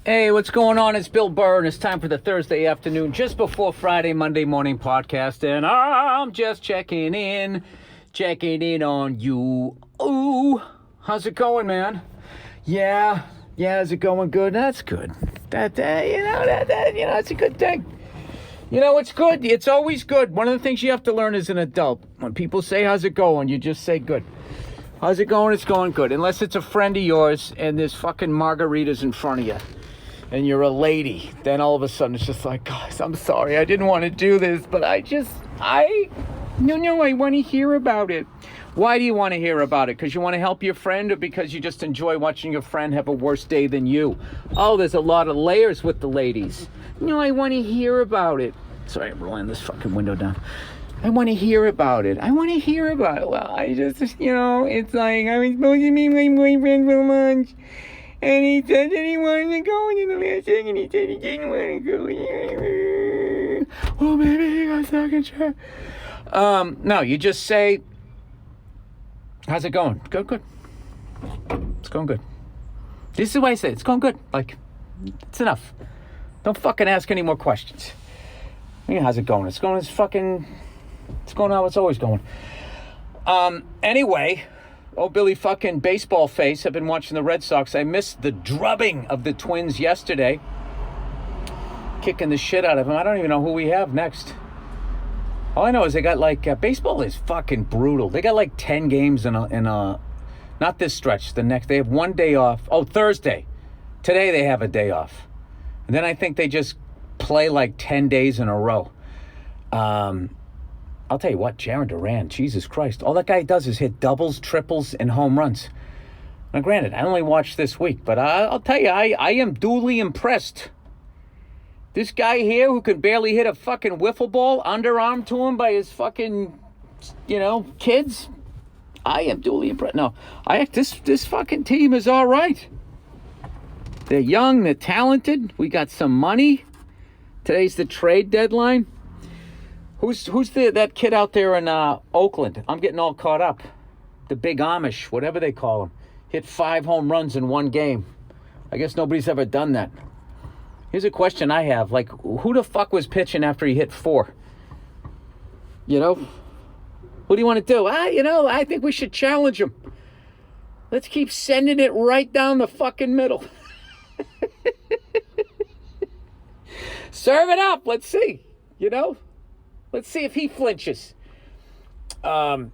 Hey, what's going on? It's Bill Burr, and it's time for the Thursday afternoon, just before Friday, Monday morning podcast, and I'm just checking in on you. Ooh, how's it going, man? Yeah, is it going good? That's good. It's a good thing. You know, it's good. It's always good. One of the things you have to learn as an adult, when people say, how's it going? You just say good. How's it going? It's going good. Unless it's a friend of yours and there's fucking margaritas in front of you. And you're a lady, then all of a sudden it's just like, guys, I'm sorry, I didn't want to do this, but I want to hear about it. Why do you want to hear about it? Because you want to help your friend, or because you just enjoy watching your friend have a worse day than you? Oh, there's a lot of layers with the ladies. I want to hear about it. Sorry, I'm rolling this fucking window down. I want to hear about it. Well, I just, it's like, I was supposed to meet my boyfriend for lunch. And he said that he wanted to go, and in the last second he said he didn't want to go. Oh, maybe he got stuck in traffic. No, you just say, how's it going? Good. It's going good. This is the way I say it. It's going good. Like, it's enough. Don't fucking ask any more questions. How's it going? It's going how it's always going. Anyway... Oh, Billy fucking baseball face. I've been watching the Red Sox. I missed the drubbing of the Twins yesterday. Kicking the shit out of them. I don't even know who we have next. All I know is they got baseball is fucking brutal. They got 10 games in a not this stretch, the next. They have one day off. Oh, Thursday. Today they have a day off. And then I think they just play 10 days in a row. I'll tell you what, Jaron Duran, Jesus Christ. All that guy does is hit doubles, triples, and home runs. Now, granted, I only watched this week, but I'll tell you, I am duly impressed. This guy here who can barely hit a fucking wiffle ball underarm to him by his fucking, kids, I am duly impressed. No, this fucking team is all right. They're young, they're talented. We got some money. Today's the trade deadline. Who's that kid out there in Oakland? I'm getting all caught up. The big Amish, whatever they call him. Hit 5 home runs in one game. I guess nobody's ever done that. Here's a question I have. Who the fuck was pitching after he hit 4? What do you want to do? I think we should challenge him. Let's keep sending it right down the fucking middle. Serve it up. Let's see. Let's see if he flinches. I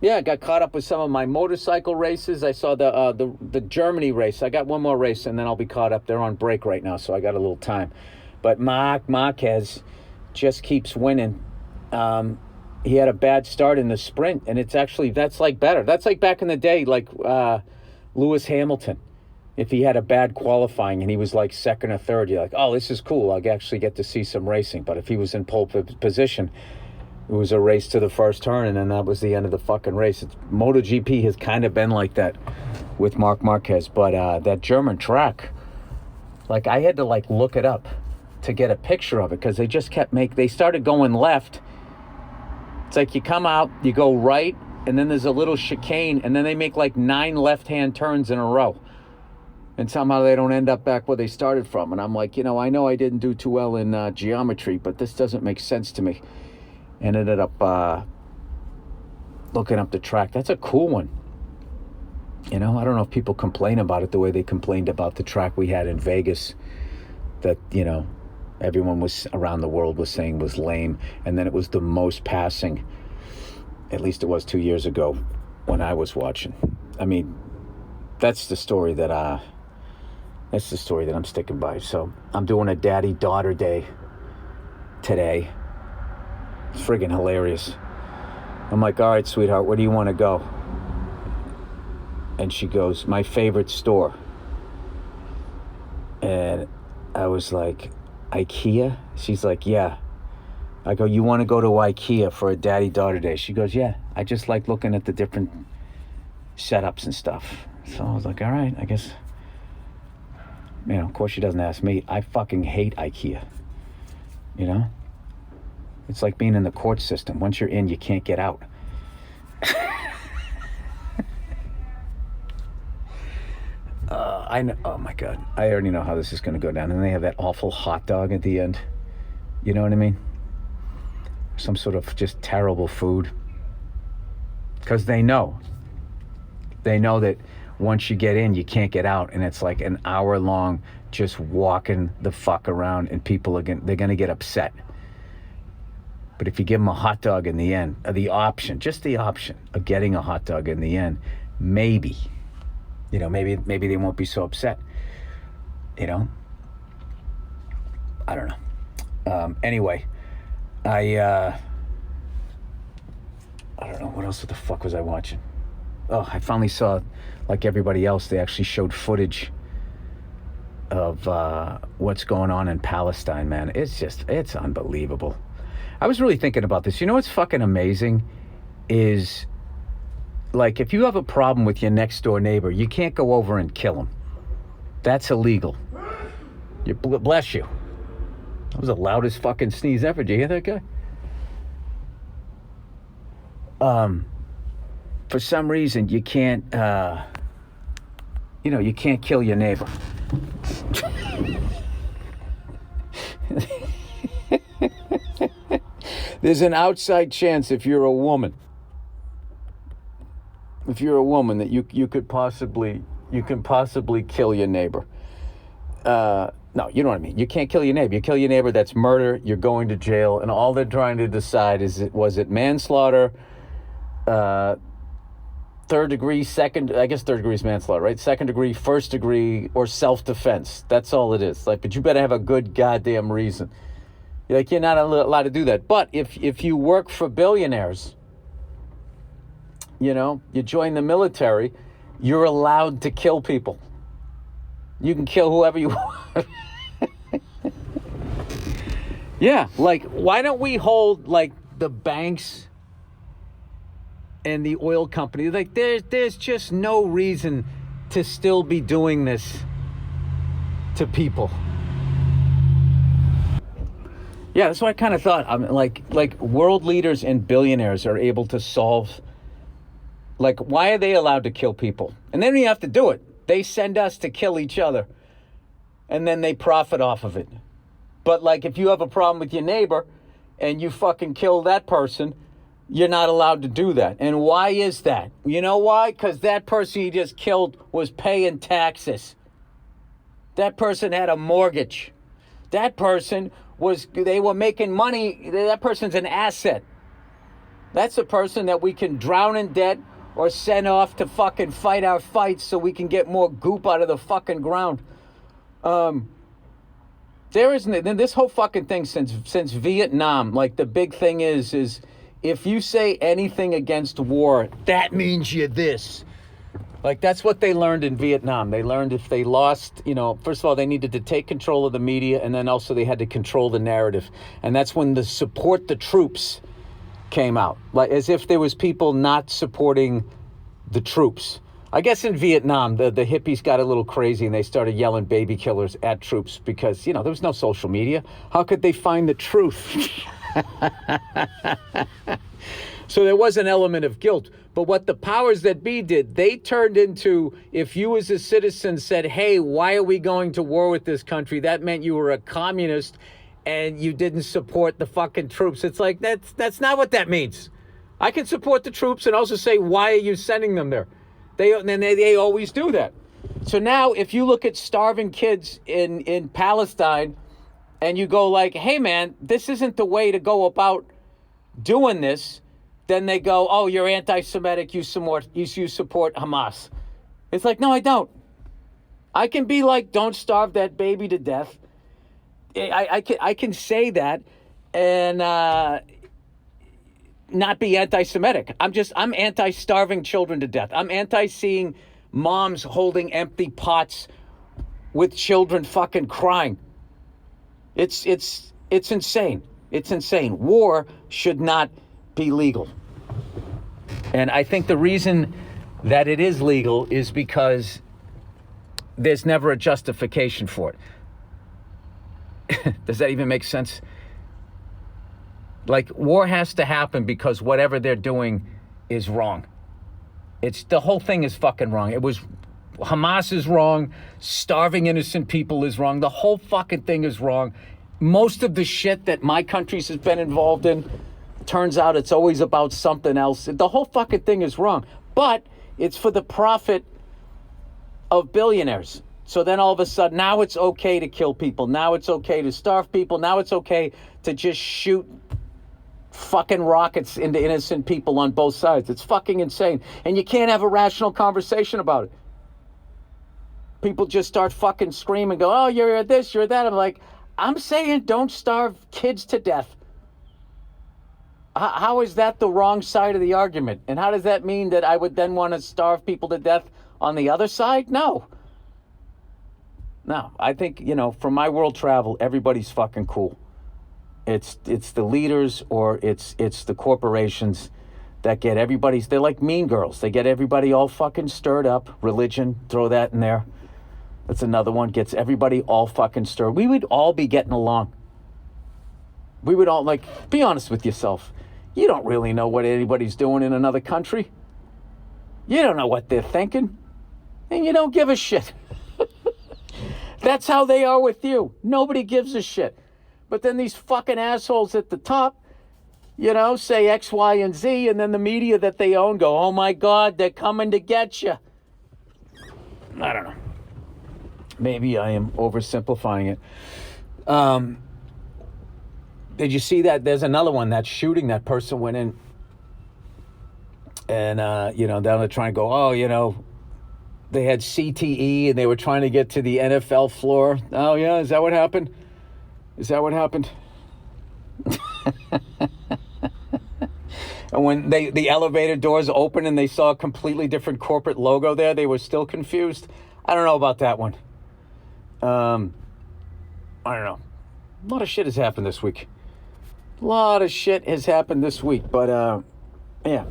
got caught up with some of my motorcycle races. I saw the Germany race. I got one more race, and then I'll be caught up. They're on break right now, so I got a little time. But Marquez just keeps winning. He had a bad start in the sprint, and that's better. That's like back in the day, Lewis Hamilton. If he had a bad qualifying and he was second or third, you're like, oh, this is cool. I'll actually get to see some racing. But if he was in pole position, it was a race to the first turn, and then that was the end of the fucking race. MotoGP has kind of been like that with Marc Marquez. But that German track, I had to look it up to get a picture of it, because they just they started going left. It's you come out, you go right, and then there's a little chicane, and then they make 9 left-hand turns in a row. And somehow they don't end up back where they started from. And I'm I know I didn't do too well in geometry, but this doesn't make sense to me. And ended up looking up the track. That's a cool one. I don't know if people complain about it the way they complained about the track we had in Vegas that, everyone was around the world was saying was lame. And then it was the most passing. At least it was 2 years ago when I was watching. I mean, that's the story that I'm sticking by. So I'm doing a daddy-daughter day today. It's friggin' hilarious. I'm like, all right, sweetheart, where do you want to go? And she goes, my favorite store. And I was like, IKEA? She's like, yeah. I go, you want to go to IKEA for a daddy-daughter day? She goes, yeah. I just like looking at the different setups and stuff. So I was like, all right, I guess. Of course she doesn't ask me. I fucking hate IKEA. It's like being in the court system. Once you're in, you can't get out. I know. Oh my God, I already know how this is going to go down. And they have that awful hot dog at the end. You know what I mean? Some sort of just terrible food. Because they know that once you get in, you can't get out, and it's like an hour long just walking the fuck around, and people they're going to get upset. But if you give them a hot dog in the end, just the option of getting a hot dog in the end, maybe they won't be so upset. I don't know. Anyway, I don't know, what else the fuck was I watching? Oh, I finally saw, like everybody else, they actually showed footage of what's going on in Palestine, man. It's unbelievable. I was really thinking about this. You know what's fucking amazing is, like, if you have a problem with your next door neighbor, you can't go over and kill him. That's illegal. Bless you. That was the loudest fucking sneeze ever. Did you hear that guy? For some reason, you can't, you can't kill your neighbor. There's an outside chance if you're a woman that you can possibly kill your neighbor. No, you know what I mean. You can't kill your neighbor. You kill your neighbor, that's murder. You're going to jail, and all they're trying to decide is was it manslaughter, third degree, third degree is manslaughter, right? Second degree, first degree, or self-defense. That's all it is. Like, but you better have a good goddamn reason. You're not allowed to do that. But if you work for billionaires, you join the military, you're allowed to kill people. You can kill whoever you want. Yeah, like, why don't we hold, like, the banks and the oil companies? Like, there's just no reason to still be doing this to people. Yeah, that's what I kind of thought. I mean, like world leaders and billionaires are able to solve. Like, why are they allowed to kill people? And then you have to do it. They send us to kill each other, and then they profit off of it. But, like, if you have a problem with your neighbor and you fucking kill that person, you're not allowed to do that. And why is that? You know why? Because that person you just killed was paying taxes. That person had a mortgage. That person they were making money. That person's an asset. That's a person that we can drown in debt or send off to fucking fight our fights so we can get more goop out of the fucking ground. There isn't this whole fucking thing since Vietnam. Like, the big thing is if you say anything against war, that means you're this. Like, that's what they learned in Vietnam. They learned if they lost, first of all, they needed to take control of the media, and then also they had to control the narrative. And that's when the support the troops came out. Like, as if there was people not supporting the troops. I guess in Vietnam, the hippies got a little crazy, and they started yelling baby killers at troops because, there was no social media. How could they find the truth? So there was an element of guilt. But what the powers that be did, they turned into, if you as a citizen said, hey, why are we going to war with this country? That meant you were a communist and you didn't support the fucking troops. It's like, that's not what that means. I can support the troops and also say, why are you sending them there? They always do that. So now if you look at starving kids in Palestine and you go like, hey, man, this isn't the way to go about doing this, then they go, oh, you're anti-Semitic, you support Hamas. It's like, no, I don't. I can be like, don't starve that baby to death. I can say that and not be anti-Semitic. I'm anti-starving children to death. I'm anti-seeing moms holding empty pots with children fucking crying. It's insane. It's insane. War should not be legal. And I think the reason that it is legal is because there's never a justification for it. Does that even make sense? Like, war has to happen because whatever they're doing is wrong. The whole thing is fucking wrong. It was Hamas is wrong. Starving innocent people is wrong. The whole fucking thing is wrong. Most of the shit that my country has been involved in, turns out it's always about something else. The whole fucking thing is wrong. But it's for the profit of billionaires. So then all of a sudden, now it's okay to kill people. Now it's okay to starve people. Now it's okay to just shoot fucking rockets into innocent people on both sides. It's fucking insane. And you can't have a rational conversation about it. People just start fucking screaming, go, oh, you're this, you're that. I'm like, I'm saying don't starve kids to death. How is that the wrong side of the argument? And how does that mean that I would then want to starve people to death on the other side? No. No, I think, from my world travel, everybody's fucking cool. It's the leaders or it's the corporations that get everybody's, they're like mean girls. They get everybody all fucking stirred up. Religion, throw that in there. That's another one, gets everybody all fucking stirred. We would all be getting along. We would all, be honest with yourself. You don't really know what anybody's doing in another country. You don't know what they're thinking. And you don't give a shit. That's how they are with you. Nobody gives a shit. But then these fucking assholes at the top, say X, Y, and Z, and then the media that they own go, oh my God, they're coming to get you. I don't know. Maybe I am oversimplifying it. Did you see that? There's another one, that shooting, that person went in and, down to try and go, oh, they had CTE and they were trying to get to the NFL floor. Oh, yeah, is that what happened? Is that what happened? And when the elevator doors opened and they saw a completely different corporate logo there, they were still confused. I don't know about that one. I don't know. A lot of shit has happened this week. But, yeah.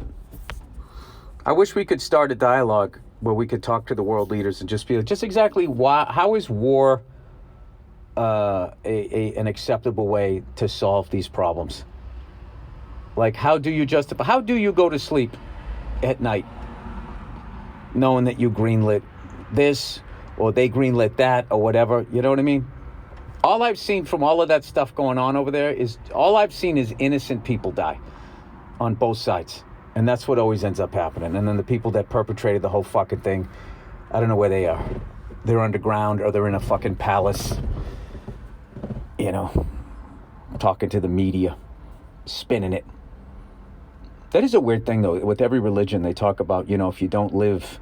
I wish we could start a dialogue where we could talk to the world leaders and just be like, just exactly how is war an acceptable way to solve these problems? How do you go to sleep at night knowing that you greenlit this or they greenlit that or whatever? You know what I mean? All I've seen from all of that stuff going on over there is innocent people die on both sides. And that's what always ends up happening. And then the people that perpetrated the whole fucking thing, I don't know where they are. They're underground or they're in a fucking palace, talking to the media, spinning it. That is a weird thing, though. With every religion, they talk about, if you don't live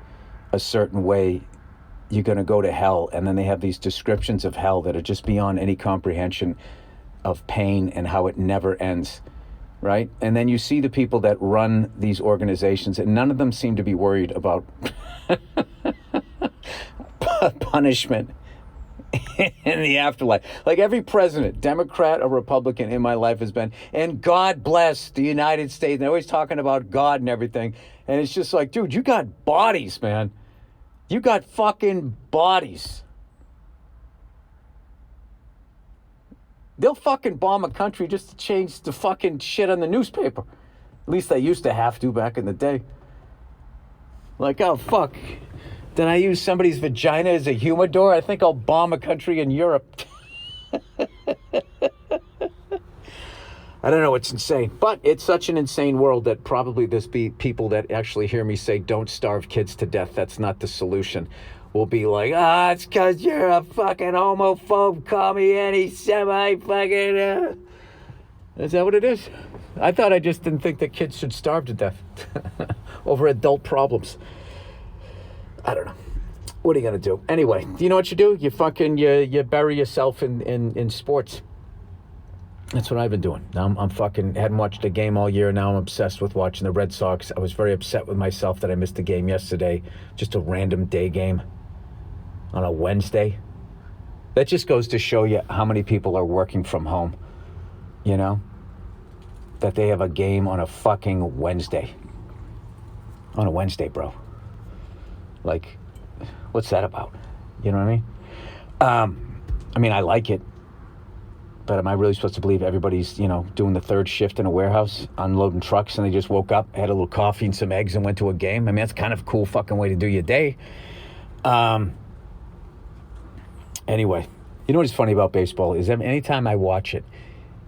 a certain way, you're going to go to hell. And then they have these descriptions of hell that are just beyond any comprehension of pain and how it never ends. Right? And then you see the people that run these organizations, and none of them seem to be worried about punishment in the afterlife. Every president, Democrat or Republican in my life has been, and God bless the United States. They're always talking about God and everything. And it's just like, dude, you got bodies, man. You got fucking bodies. They'll fucking bomb a country just to change the fucking shit on the newspaper. At least they used to have to back in the day. Oh, fuck. Did I use somebody's vagina as a humidor? I think I'll bomb a country in Europe. I don't know, it's insane. But it's such an insane world that probably there's people that actually hear me say, don't starve kids to death. That's not the solution. Will be like, it's because you're a fucking homophobe, call me any semi-fucking... Is that what it is? I thought I just didn't think that kids should starve to death over adult problems. I don't know. What are you going to do? Anyway, you know what you do? You bury yourself in sports. That's what I've been doing. Now I'm fucking hadn't watched a game all year. Now I'm obsessed with watching the Red Sox. I was very upset with myself that I missed the game yesterday. Just a random day game on a Wednesday. That just goes to show you how many people are working from home. That they have a game on a fucking Wednesday. On a Wednesday, bro. What's that about? You know what I mean? I like it. But am I really supposed to believe everybody's, doing the third shift in a warehouse, unloading trucks, and they just woke up, had a little coffee and some eggs and went to a game? That's kind of a cool fucking way to do your day. Anyway, you know what's funny about baseball is anytime I watch it,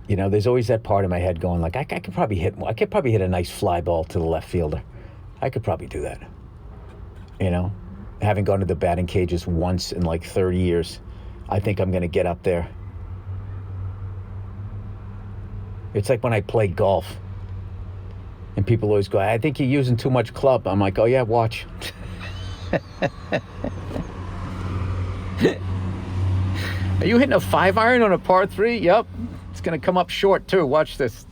there's always that part of my head going like, I could probably hit a nice fly ball to the left fielder. I could probably do that. Having gone to the batting cages once in like 30 years, I think I'm going to get up there. It's like when I play golf. And people always go, I think you're using too much club. I'm like, oh yeah, watch. Are you hitting a 5-iron on a par 3? Yep. It's going to come up short too. Watch this.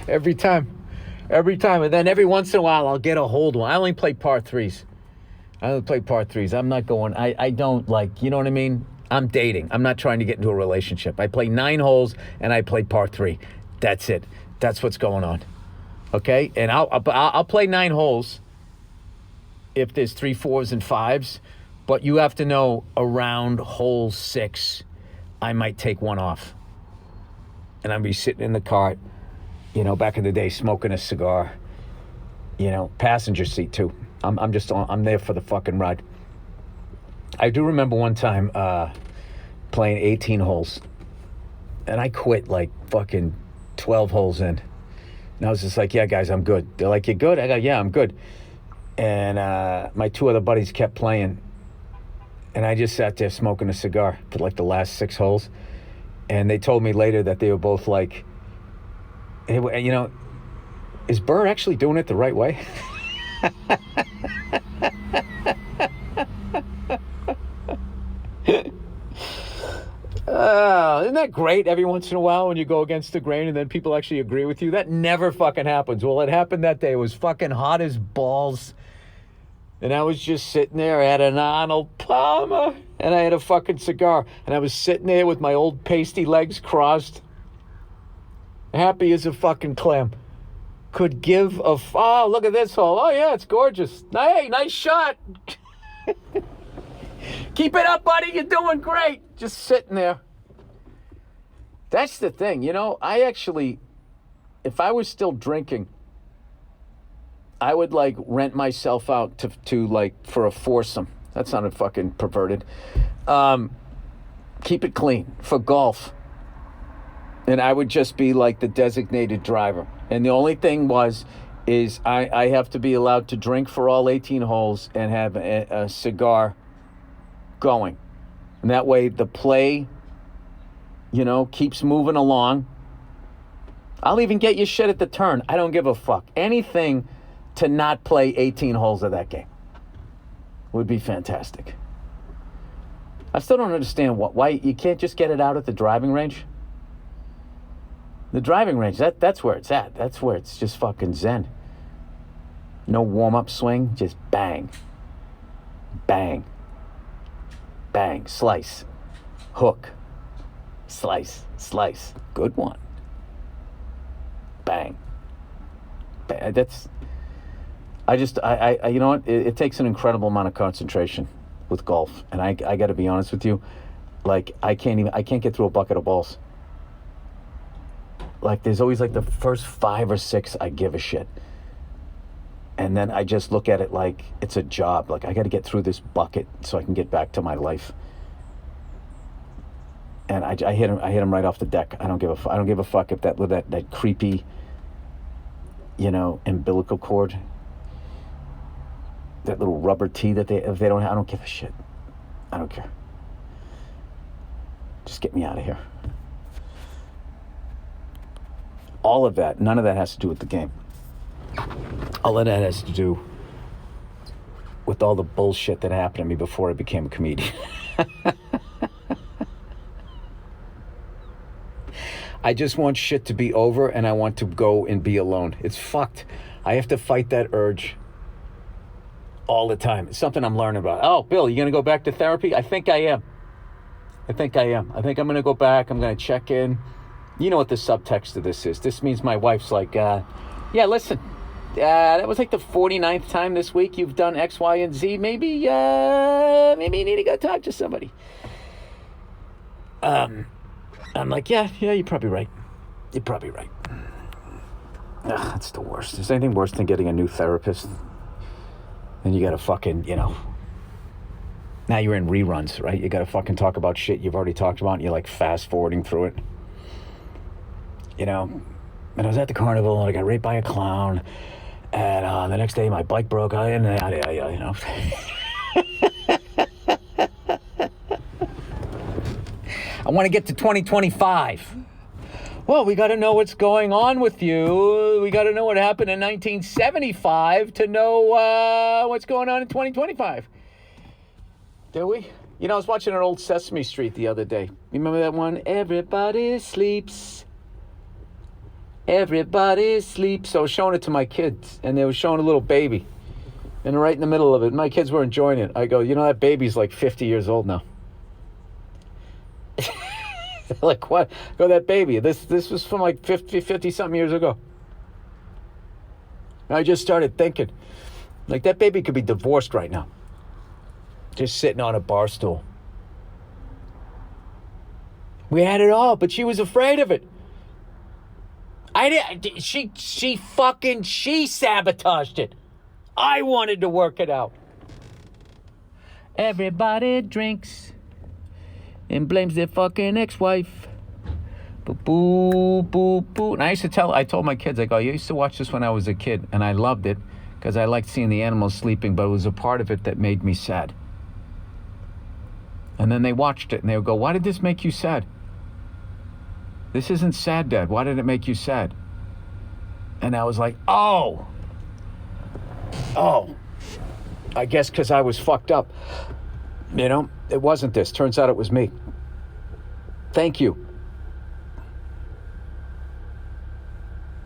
Every time. And then every once in a while, I'll get a hold one. I only play par 3s. I'm not going, I don't like, you know what I mean? I'm dating. I'm not trying to get into a relationship. I play 9 holes and I play par 3. That's it. That's what's going on. Okay? And I'll play 9 holes if there's 3 4s and 5s, but you have to know around hole 6, I might take one off. And I'll be sitting in the cart, back in the day, smoking a cigar, passenger seat too. I'm there for the fucking ride. I do remember one time playing 18 holes, and I quit like fucking 12 holes in. And I was just like, yeah, guys, I'm good. They're like, you good? I go, yeah, I'm good. And my 2 other buddies kept playing, and I just sat there smoking a cigar for like the last 6 holes. And they told me later that they were both like, hey, is Burr actually doing it the right way? Isn't that great every once in a while when you go against the grain and then people actually agree with you? That never fucking happens. Well, it happened that day. It was fucking hot as balls. And I was just sitting there. I had an Arnold Palmer and I had a fucking cigar. And I was sitting there with my old pasty legs crossed, happy as a fucking clam. Could give a... Oh, look at this hole. Oh, yeah, it's gorgeous. Hey, nice shot. Keep it up, buddy. You're doing great. Just sitting there. That's the thing. I actually... If I was still drinking, I would, like, rent myself out to like, for a foursome. That sounded fucking perverted. Keep it clean. For golf. And I would just be, like, the designated driver. And the only thing is I have to be allowed to drink for all 18 holes and have a cigar going. And that way the play, keeps moving along. I'll even get you shit at the turn. I don't give a fuck. Anything to not play 18 holes of that game would be fantastic. I still don't understand why you can't just get it out at the driving range. The driving range, that's where it's at. That's where it's just fucking zen. No warm-up swing, just bang. Bang. Bang. Slice. Hook. Slice. Slice. Good one. Bang. Bang. You know what? It takes an incredible amount of concentration with golf. And I got to be honest with you. Like, I can't get through a bucket of balls. Like, there's always, like, the first 5 or 6 I give a shit. And then I just look at it like it's a job. Like, I got to get through this bucket so I can get back to my life. And I hit him right off the deck. I don't give a fuck if that creepy, umbilical cord, that little rubber tee if they don't have, I don't give a shit. I don't care. Just get me out of here. All of that, none of that has to do with the game. All of that has to do with all the bullshit that happened to me before I became a comedian. I just want shit to be over and I want to go and be alone. It's fucked. I have to fight that urge all the time. It's something I'm learning about. Oh, Bill, you going to go back to therapy? I think I am. I think I'm going to go back. I'm going to check in. You know what the subtext of this is. This means my wife's like, yeah, listen, that was like the 49th time this week you've done X, Y, and Z. Maybe you need to go talk to somebody. I'm like, yeah, you're probably right. You're probably right. Ugh, that's the worst. Is there anything worse than getting a new therapist? Then you gotta fucking, now you're in reruns, right? You gotta fucking talk about shit you've already talked about, and you're like fast forwarding through it. And I was at the carnival, and I got raped by a clown, and the next day my bike broke, and I want to get to 2025. Well, we got to know what's going on with you. We got to know what happened in 1975 to know what's going on in 2025. Do we? I was watching an old Sesame Street the other day. You remember that one? Everybody sleeps. Everybody sleeps. So I was showing it to my kids, and they were showing a little baby. And right in the middle of it, my kids were enjoying it. I go, that baby's like 50 years old now. Like, what? Go, that baby. This was from like 50 something years ago. And I just started thinking, like, that baby could be divorced right now. Just sitting on a bar stool. We had it all, but she was afraid of it. She sabotaged it. I wanted to work it out. Everybody drinks and blames their fucking ex-wife. Boo, boo, boo. And I told my kids, I used to watch this when I was a kid, and I loved it because I liked seeing the animals sleeping, but it was a part of it that made me sad. And then they watched it, and they would go, why did this make you sad? This isn't sad, Dad. Why did it make you sad? And I was like, oh, I guess because I was fucked up. It wasn't this. Turns out it was me. Thank you.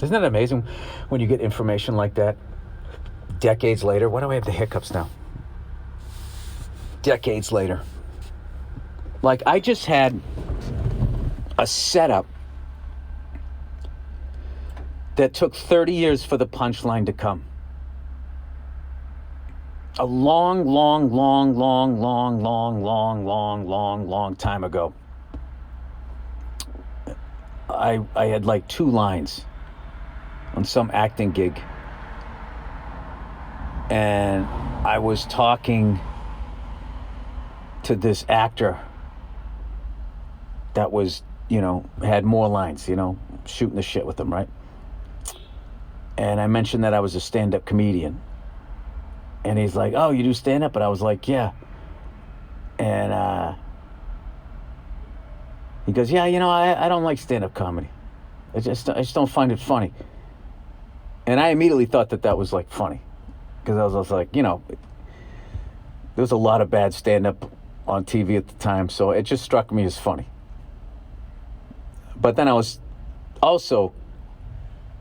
Isn't that amazing when you get information like that decades later? Why do I have the hiccups now? Decades later. Like, I just had a setup that took 30 years for the punchline to come. A long time ago, I had like 2 lines on some acting gig, and I was talking to this actor that was, had more lines, shooting the shit with them, right? And I mentioned that I was a stand-up comedian. And he's like, oh, you do stand-up? And I was like, yeah. And he goes, yeah, I don't like stand-up comedy. I just don't find it funny. And I immediately thought that was like funny. Because I was like, there was a lot of bad stand-up on TV at the time, so it just struck me as funny. But then I was also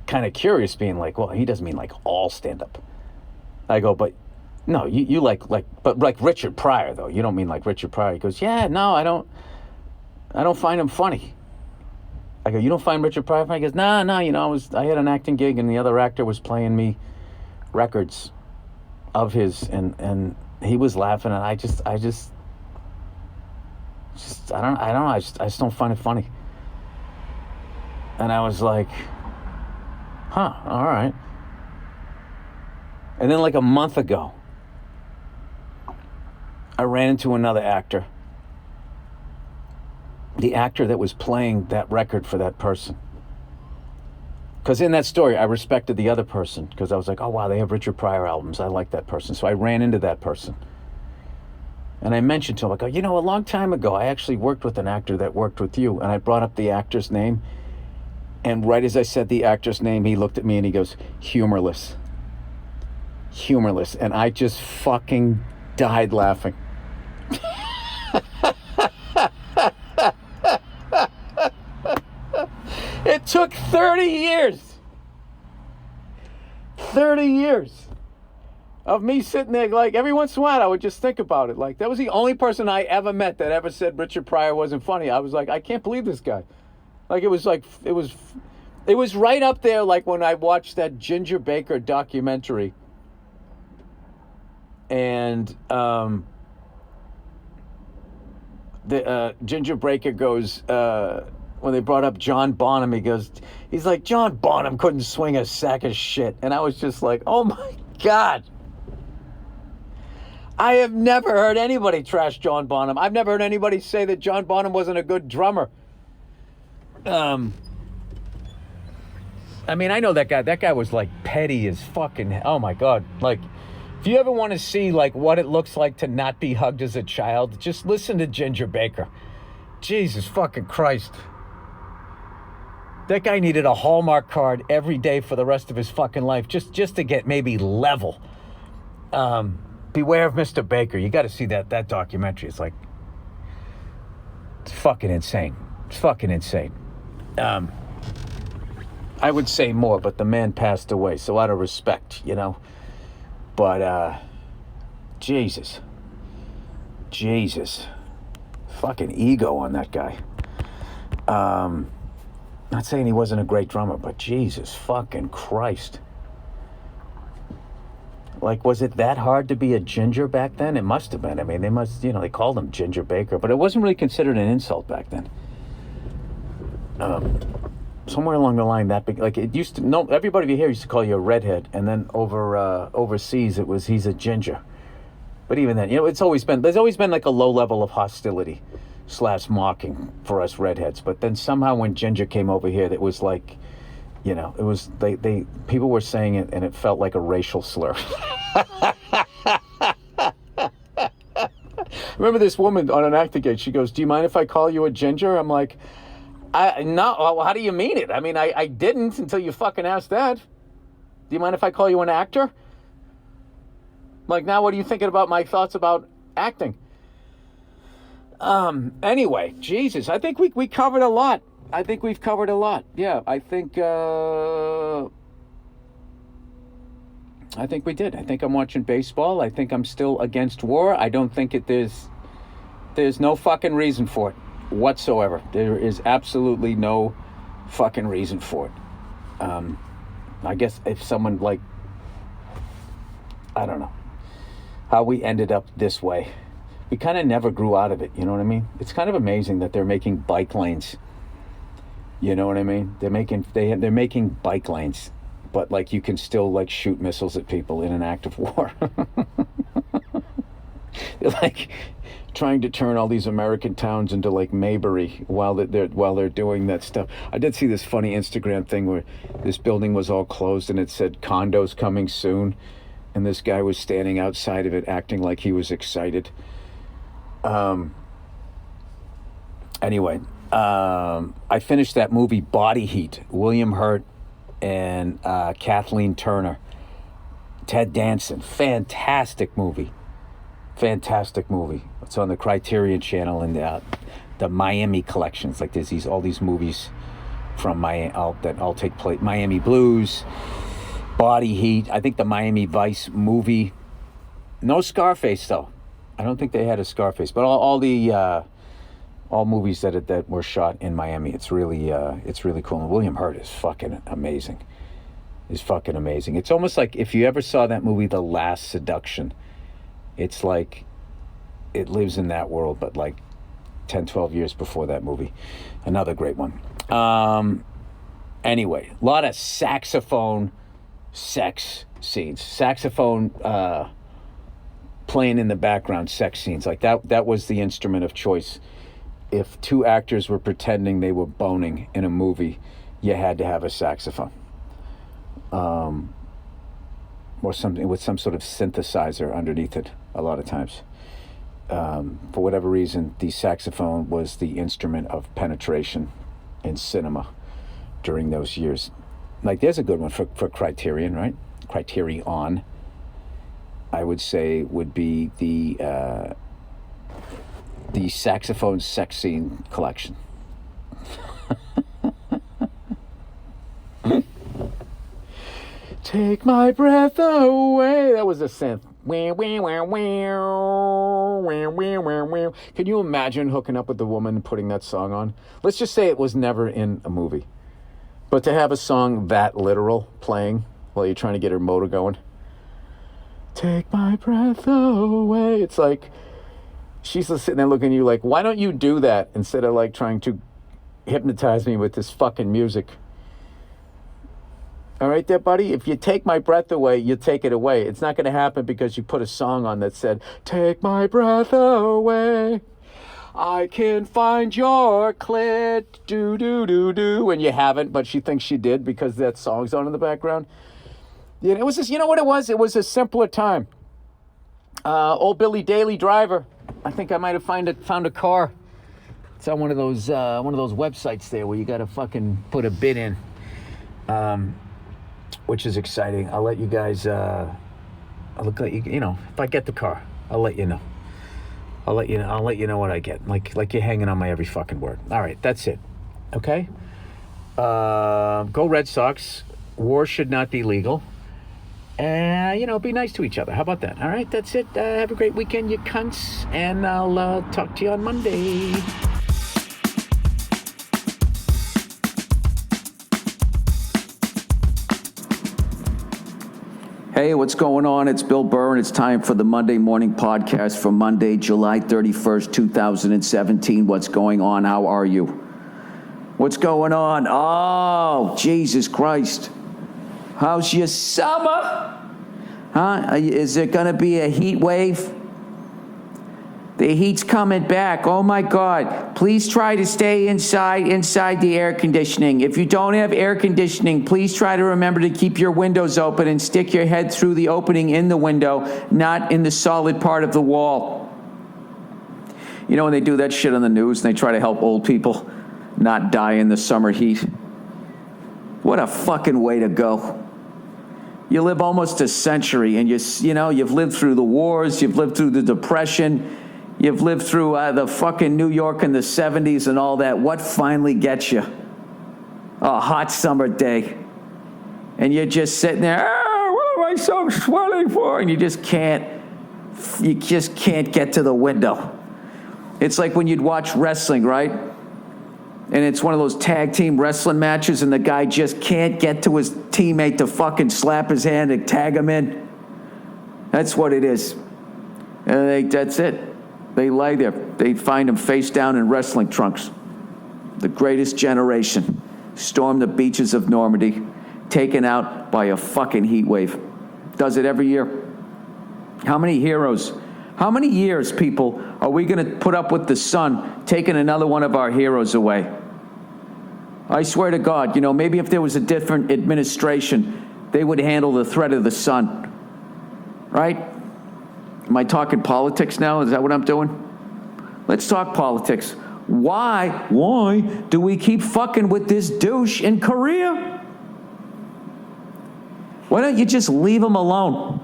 kind of curious, being like, well, he doesn't mean like all stand-up. I go, but no, you like, but like Richard Pryor, though. You don't mean like Richard Pryor. He goes, yeah, no, I don't find him funny. I go, you don't find Richard Pryor funny? He goes, no, I had an acting gig, and the other actor was playing me records of his, and he was laughing, and I just don't know, I just don't find it funny. And I was like, huh, all right. And then like a month ago, I ran into another actor. The actor that was playing that record for that person. Because in that story, I respected the other person. Because I was like, oh, wow, they have Richard Pryor albums. I like that person. So I ran into that person. And I mentioned to him, I go, a long time ago, I actually worked with an actor that worked with you. And I brought up the actor's name. And right as I said the actor's name, he looked at me and he goes, humorless. Humorless. And I just fucking died laughing. It took 30 years. 30 years of me sitting there, like, every once in a while I would just think about it. Like, that was the only person I ever met that ever said Richard Pryor wasn't funny. I was like, I can't believe this guy. Like, it was right up there, like when I watched that Ginger Baker documentary. And the Ginger Baker goes, when they brought up John Bonham, he's like, John Bonham couldn't swing a sack of shit. And I was just like, oh my God. I have never heard anybody trash John Bonham. I've never heard anybody say that John Bonham wasn't a good drummer. I mean, I know that guy. That guy was like petty as fucking, oh my God. Like, if you ever want to see like what it looks like to not be hugged as a child, just listen to Ginger Baker. Jesus fucking Christ. That guy needed a Hallmark card every day for the rest of his fucking life just to get maybe level. Beware of Mr. Baker. You got to see that documentary. It's like, it's fucking insane. It's fucking insane. I would say more, but the man passed away, so out of respect, you know. But, Jesus. Fucking ego on that guy. Not saying he wasn't a great drummer, but Jesus fucking Christ. Like, was it that hard to be a ginger back then? It must have been. I mean, they called him Ginger Baker, but it wasn't really considered an insult back then. Somewhere along the line, it used to, no, everybody here used to call you a redhead, and then overseas, he's a ginger. But even then, there's always been like a low level of hostility / mocking for us redheads. But then somehow when ginger came over here, it was like, it was, people were saying it and it felt like a racial slur. Remember this woman on an acting gig, she goes, do you mind if I call you a ginger? I'm like, no, how do you mean it? I mean, I didn't until you fucking asked that. Do you mind if I call you an actor? Like, now what are you thinking about my thoughts about acting? Anyway, Jesus, I think we covered a lot. I think we've covered a lot. Yeah, I think we did. I think I'm watching baseball. I think I'm still against war. I don't think there's no fucking reason for it whatsoever. There is absolutely no fucking reason for it. I guess if someone like, I don't know how we ended up this way. We kind of never grew out of it, you know what I mean? It's kind of amazing that they're making bike lanes. You know what I mean? They're making bike lanes, but like you can still like shoot missiles at people in an act of war. They're like trying to turn all these American towns into like Maybury while they're doing that stuff. I did see this funny Instagram thing where this building was all closed and it said condos coming soon, and this guy was standing outside of it acting like he was excited. Anyway, I finished that movie Body Heat, William Hurt and Kathleen Turner, Ted Danson. Fantastic movie. It's on the Criterion Channel and the Miami collections. Like there's all these movies from Miami that all take place. Miami Blues, Body Heat. I think the Miami Vice movie. No Scarface though. I don't think they had a Scarface, but all movies that were shot in Miami. It's really cool. And William Hurt is fucking amazing. It's almost like if you ever saw that movie, The Last Seduction, it's like it lives in that world, but like 10, 12 years before that movie. Another great one. Anyway, a lot of saxophone sex scenes. Saxophone playing in the background sex scenes. Like that was the instrument of choice. If two actors were pretending they were boning in a movie, you had to have a saxophone. Or something with some sort of synthesizer underneath it a lot of times. For whatever reason, the saxophone was the instrument of penetration in cinema during those years. Like there's a good one for Criterion, right? Criterion, I would say, would be the saxophone sex scene collection. Take my breath away. That was a synth. Can you imagine hooking up with the woman and putting that song on? Let's just say it was never in a movie. But to have a song that literal playing while you're trying to get her motor going. Take my breath away. It's like she's sitting there looking at you like, why don't you do that instead of like trying to, hypnotize me with this fucking music. All right there, buddy? If you take my breath away, you take it away. It's not going to happen because you put a song on that said, take my breath away. I can find your clit, do, and you haven't, but she thinks she did because that song's on in the background. Yeah, it was just, you know what it was? It was a simpler time. Old Billy Daily Driver. I think I might have found a car. It's on one of those websites there where you got to fucking put a bid in, which is exciting. I'll let you guys. I'll let you. You know, if I get the car, I'll let you know. I'll let you know what I get. Like you're hanging on my every fucking word. All right, that's it. Okay. Go Red Sox. War should not be legal. And, be nice to each other. How about that? All right, that's it. Have a great weekend, you cunts. And I'll talk to you on Monday. Hey, what's going on? It's Bill Burr, and it's time for the Monday Morning Podcast for Monday, July 31st, 2017. What's going on? How are you? What's going on? Oh, Jesus Christ. How's your summer? Huh? Is there going to be a heat wave? The heat's coming back. Oh, my God. Please try to stay inside the air conditioning. If you don't have air conditioning, please try to remember to keep your windows open and stick your head through the opening in the window, not in the solid part of the wall. You know when they do that shit on the news and they try to help old people not die in the summer heat? What a fucking way to go. You live almost a century, and you've lived through the wars, you've lived through the Depression, you've lived through the fucking New York in the 70s and all that. What finally gets you? A hot summer day. And you're just sitting there, what am I so sweating for? And you just can't get to the window. It's like when you'd watch wrestling, right? And it's one of those tag team wrestling matches, and the guy just can't get to his teammate to fucking slap his hand and tag him in. That's what it is. And that's it. They lie there. They find him face down in wrestling trunks. The greatest generation storm the beaches of Normandy, taken out by a fucking heat wave. Does it every year. How many heroes? How many years, people, are we going to put up with the sun taking another one of our heroes away? I swear to God, maybe if there was a different administration, they would handle the threat of the sun. Right? Am I talking politics now? Is that what I'm doing? Let's talk politics. Why do we keep fucking with this douche in Korea? Why don't you just leave him alone?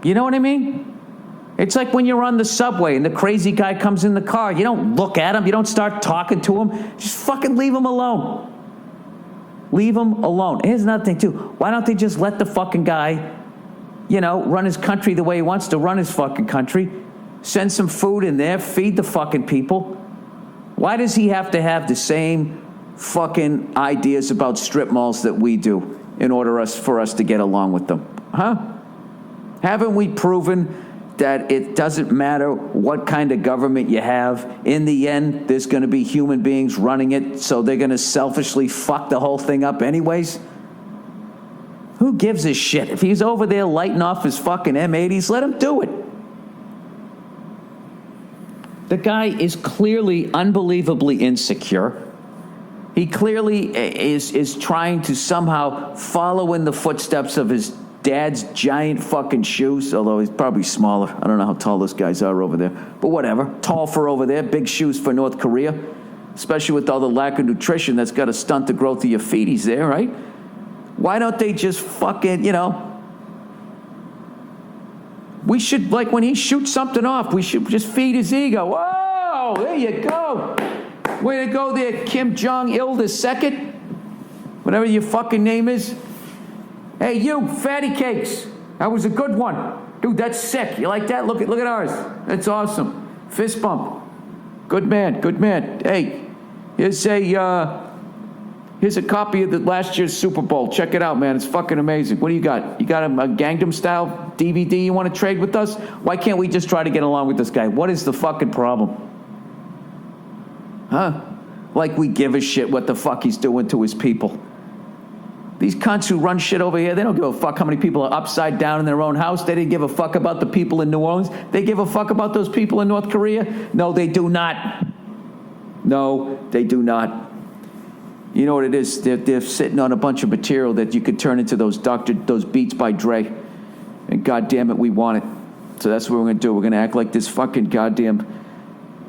You know what I mean? It's like when you're on the subway and the crazy guy comes in the car. You don't look at him. You don't start talking to him. Just fucking leave him alone. Leave him alone. Here's another thing, too. Why don't they just let the fucking guy, run his country the way he wants to run his fucking country? Send some food in there. Feed the fucking people. Why does he have to have the same fucking ideas about strip malls that we do in order for us to get along with them? Huh? Haven't we proven that it doesn't matter what kind of government you have? In the end, there's going to be human beings running it, so they're going to selfishly fuck the whole thing up anyways? Who gives a shit? If he's over there lighting off his fucking M80s, let him do it. The guy is clearly unbelievably insecure. He clearly is trying to somehow follow in the footsteps of his dad's giant fucking shoes, although he's probably smaller. I don't know how tall those guys are over there. But whatever. Tall for over there, big shoes for North Korea. Especially with all the lack of nutrition that's got to stunt the growth of your feet. He's there, right? Why don't they just fucking, we should, like when he shoots something off, we should just feed his ego. Whoa, there you go. Way to go there, Kim Jong-il II. Whatever your fucking name is. Hey, you, Fatty Cakes. That was a good one. Dude, that's sick. You like that? Look at ours. That's awesome. Fist bump. Good man, good man. Hey, here's a copy of the last year's Super Bowl. Check it out, man. It's fucking amazing. What do you got? You got a Gangnam Style DVD you want to trade with us? Why can't we just try to get along with this guy? What is the fucking problem? Huh? Like we give a shit what the fuck he's doing to his people. These cunts who run shit over here, they don't give a fuck how many people are upside down in their own house. They didn't give a fuck about the people in New Orleans. They give a fuck about those people in North Korea? No, they do not. No, they do not. You know what it is? They're sitting on a bunch of material that you could turn into those Beats by Dre. And goddamn it, we want it. So that's what we're going to do. We're going to act like this fucking goddamn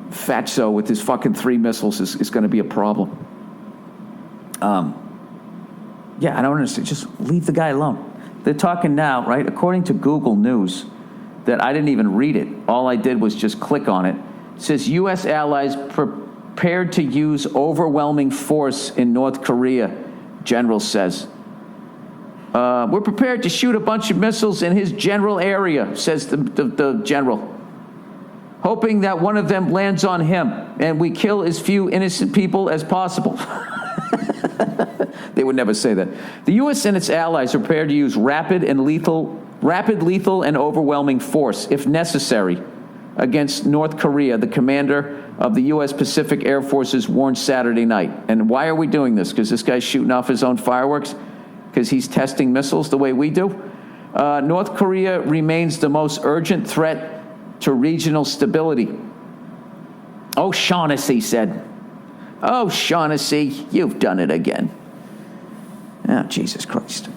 fatso with his fucking 3 missiles is going to be a problem. Yeah, I don't understand. Just leave the guy alone. They're talking now, right? According to Google News, that I didn't even read it. All I did was just click on it. It says U.S. allies prepared to use overwhelming force in North Korea, general says. We're prepared to shoot a bunch of missiles in his general area, says the general, hoping that one of them lands on him and we kill as few innocent people as possible. They would never say that. The U.S. and its allies are prepared to use rapid, lethal, and overwhelming force, if necessary, against North Korea, the commander of the U.S. Pacific Air Forces warned Saturday night. And why are we doing this? Because this guy's shooting off his own fireworks? Because he's testing missiles the way we do? North Korea remains the most urgent threat to regional stability. O'Shaughnessy said. Oh, Shaughnessy, you've done it again. Oh, Jesus Christ.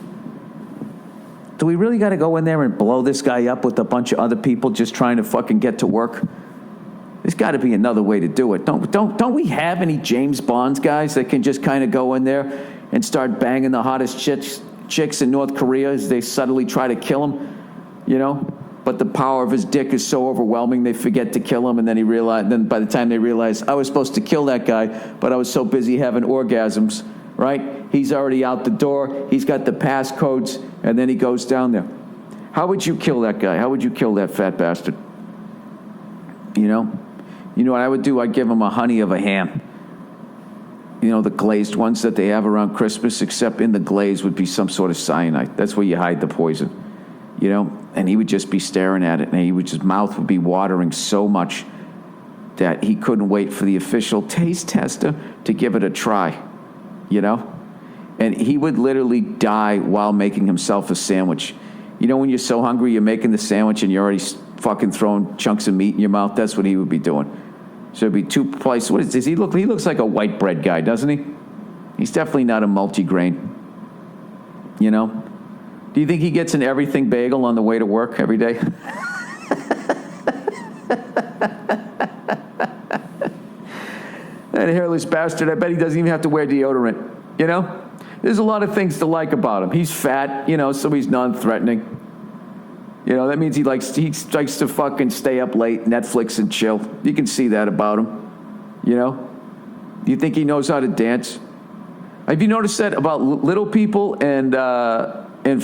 Do we really got to go in there and blow this guy up with a bunch of other people just trying to fucking get to work? There's got to be another way to do it. Don't we have any James Bonds guys that can just kind of go in there and start banging the hottest chicks in North Korea as they subtly try to kill him, you know? But the power of his dick is so overwhelming they forget to kill him, and then by the time they realize, I was supposed to kill that guy, but I was so busy having orgasms, right? He's already out the door, he's got the passcodes, and then he goes down there. How would you kill that guy? How would you kill that fat bastard? You know what I would do? I'd give him a honey of a ham. You know, the glazed ones that they have around Christmas, except in the glaze would be some sort of cyanide. That's where you hide the poison, you know? And he would just be staring at it, and his mouth would be watering so much that he couldn't wait for the official taste tester to give it a try, you know? And he would literally die while making himself a sandwich. You know when you're so hungry, you're making the sandwich and you're already fucking throwing chunks of meat in your mouth? That's what he would be doing. So it'd be 2 places. What does he look? He looks like a white bread guy, doesn't he? He's definitely not a multigrain. You know? Do you think he gets an everything bagel on the way to work every day? That hairless bastard, I bet he doesn't even have to wear deodorant. You know? There's a lot of things to like about him. He's fat, you know, so he's non-threatening. You know, that means he likes to fucking stay up late, Netflix and chill. You can see that about him. You know? Do you think he knows how to dance? Have you noticed that about little people and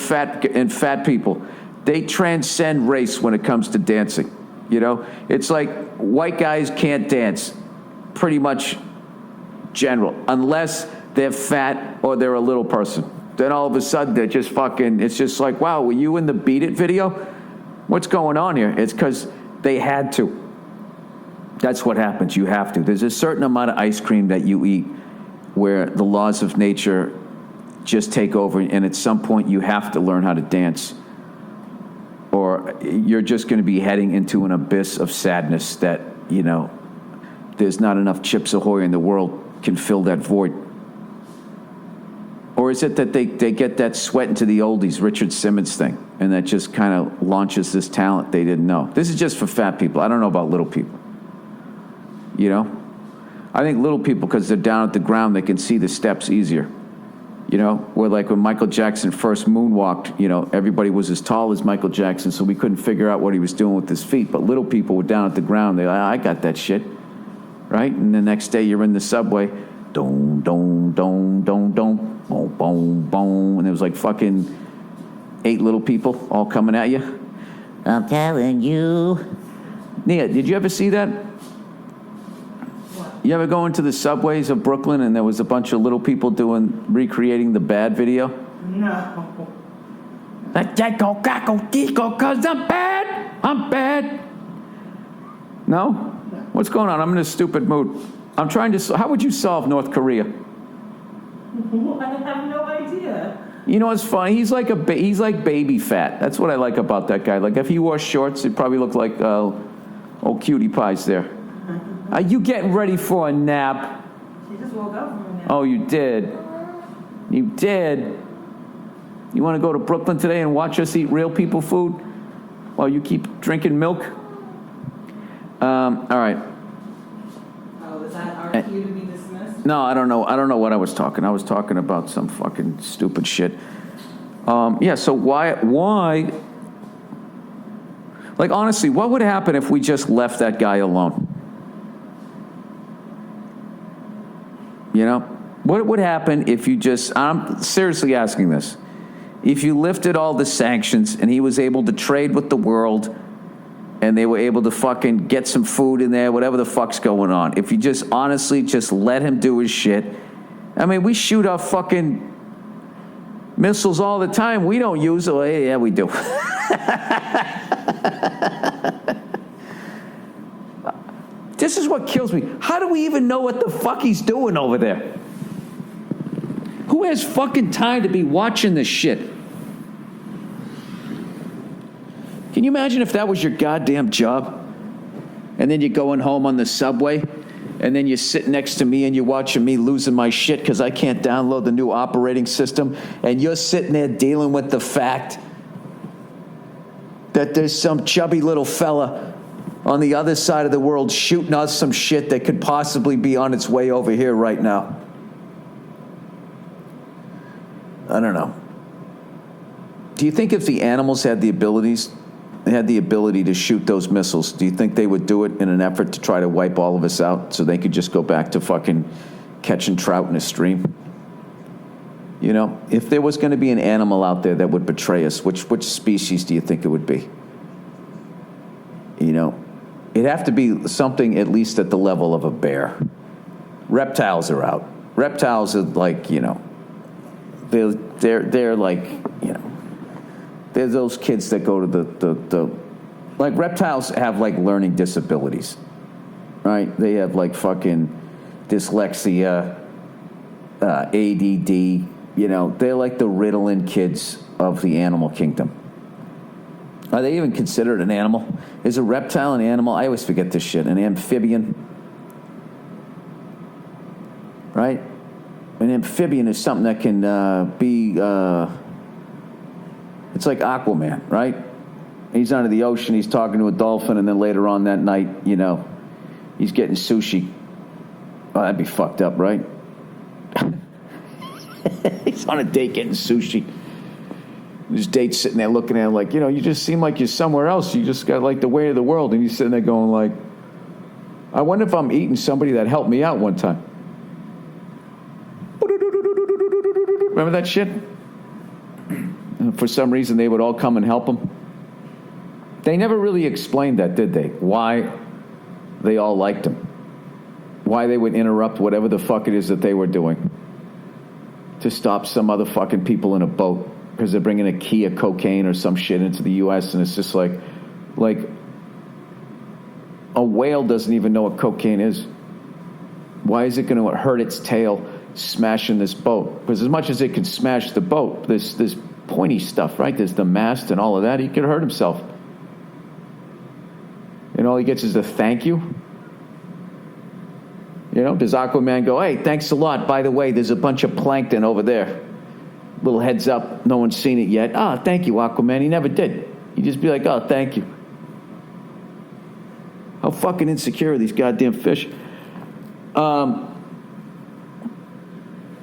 fat people? They transcend race when it comes to dancing. You know? It's like white guys can't dance. Pretty much general. Unless they're fat or they're a little person. Then all of a sudden they're just fucking, it's just like, wow, were you in the Beat It video? What's going on here? It's because they had to. That's what happens. You have to. There's a certain amount of ice cream that you eat where the laws of nature just take over, and at some point you have to learn how to dance. Or you're just going to be heading into an abyss of sadness that, you know, there's not enough Chips Ahoy in the world can fill that void. Or is it that they get that sweat into the oldies, Richard Simmons thing, and that just kind of launches this talent they didn't know? This is just for fat people. I don't know about little people. You know? I think little people, because they're down at the ground, they can see the steps easier. You know? Where like when Michael Jackson first moonwalked, you know, everybody was as tall as Michael Jackson, so we couldn't figure out what he was doing with his feet. But little people were down at the ground. They're like, I got that shit. Right? And the next day you're in the subway. Dong, dong, dong, dong, dong. Boom, boom, boom. And there was like fucking 8 little people all coming at you. I'm telling you. Nia, did you ever see that? What? You ever go into the subways of Brooklyn and there was a bunch of little people recreating the Bad video? No. Like, Jacko, Gacko, Deco, cause I'm bad. I'm bad. No? What's going on? I'm in a stupid mood. I'm trying to. How would you solve North Korea? I have no idea. You know, it's funny. He's like he's like baby fat. That's what I like about that guy. Like if he wore shorts, he'd probably look like old cutie pies there. Are you getting ready for a nap? She just woke up from a nap. Oh, you did. You did. You want to go to Brooklyn today and watch us eat real people food while you keep drinking milk? All right. Oh, is that our cue to be dismissed? No, I don't know. I don't know what I was talking. I was talking about some fucking stupid shit. Yeah. So why? Like honestly, what would happen if we just left that guy alone? You know, what would happen if you just? I'm seriously asking this. If you lifted all the sanctions and he was able to trade with the world and they were able to fucking get some food in there, whatever the fuck's going on. If you just honestly just let him do his shit. I mean, we shoot off fucking missiles all the time. We don't use them. Yeah, we do. This is what kills me. How do we even know what the fuck he's doing over there? Who has fucking time to be watching this shit? Can you imagine if that was your goddamn job? And then you're going home on the subway, and then you sit next to me and you're watching me losing my shit because I can't download the new operating system, and you're sitting there dealing with the fact that there's some chubby little fella on the other side of the world shooting us some shit that could possibly be on its way over here right now. I don't know. Do you think if the animals had the ability to shoot those missiles, do you think they would do it in an effort to try to wipe all of us out so they could just go back to fucking catching trout in a stream? You know, if there was going to be an animal out there that would betray us, which species do you think it would be? You know, it'd have to be something at least at the level of a bear. Reptiles are out. Reptiles are like, you know, they're like, you know, they're those kids that go to the like reptiles have like learning disabilities, right? They have like fucking dyslexia, ADD, you know, they're like the Ritalin kids of the animal kingdom. Are they even considered an animal? Is a reptile an animal? I always forget this shit. An amphibian, right? An amphibian is something that can be, it's like Aquaman, right? He's under the ocean, he's talking to a dolphin, and then later on that night, you know, he's getting sushi. Oh, that'd be fucked up, right? He's on a date getting sushi. His date's sitting there looking at him like, you know, you just seem like you're somewhere else. You just got like the weight of the world. And he's sitting there going like, I wonder if I'm eating somebody that helped me out one time. Remember that shit? And for some reason, they would all come and help him. They never really explained that, did they? Why they all liked him. Why they would interrupt whatever the fuck it is that they were doing to stop some other fucking people in a boat because they're bringing a key of cocaine or some shit into the U.S. And it's just like a whale doesn't even know what cocaine is. Why is it going to hurt its tail smashing this boat? Because as much as it can smash the boat, this pointy stuff, right? There's the mast and all of that. He could hurt himself. And all he gets is a thank you. You know, does Aquaman go, hey, thanks a lot. By the way, there's a bunch of plankton over there. Little heads up, no one's seen it yet. Ah, thank you, Aquaman. He never did. He'd just be like, oh, thank you. How fucking insecure are these goddamn fish?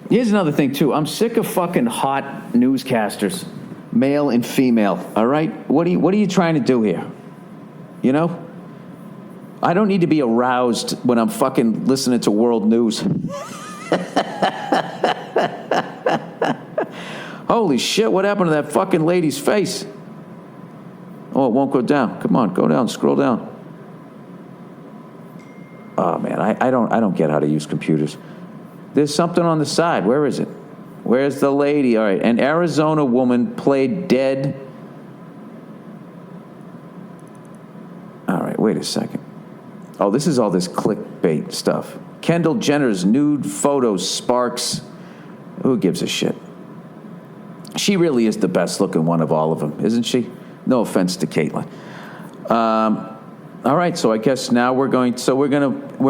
Here's another thing, too. I'm sick of fucking hot newscasters, male and female, all right? What are you trying to do here? You know? I don't need to be aroused when I'm fucking listening to world news. Holy shit, what happened to that fucking lady's face? Oh, it won't go down. Come on, go down, scroll down. Oh, man, I don't get how to use computers. There's something on the side. Where is it? Where's the lady? All right, an Arizona woman played dead. All right, wait a second. Oh, this is all this clickbait stuff. Kendall Jenner's nude photos sparks. Who gives a shit? She really is the best looking one of all of them, isn't she? No offense to Caitlyn. All right, so I guess now we're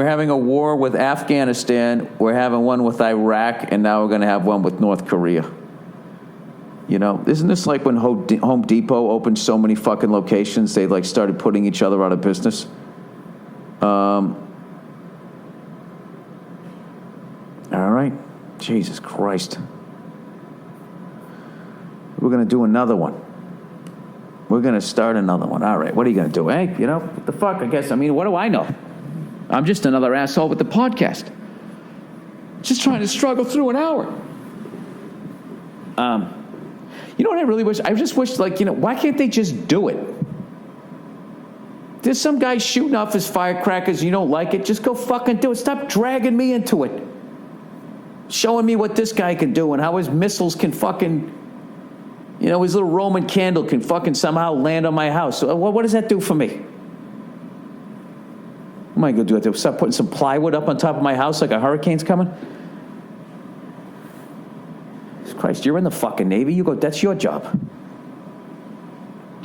having a war with Afghanistan, we're having one with Iraq, and now we're going to have one with North Korea. You know, isn't this like when Home Depot opened so many fucking locations, they like started putting each other out of business? All right, Jesus Christ. We're going to do another one. We're going to start another one. All right, what are you going to do? Hey, you know, what the fuck, I guess. I mean, what do I know? I'm just another asshole with the podcast. Just trying to struggle through an hour. You know what I really wish? I just wish, like, you know, why can't they just do it? There's some guy shooting off his firecrackers, you don't like it, just go fucking do it. Stop dragging me into it. Showing me what this guy can do and how his missiles can fucking, you know, his little Roman candle can fucking somehow land on my house. So what does that do for me? What am I going to do? Start putting some plywood up on top of my house like a hurricane's coming? Christ, you're in the fucking Navy. You go, that's your job.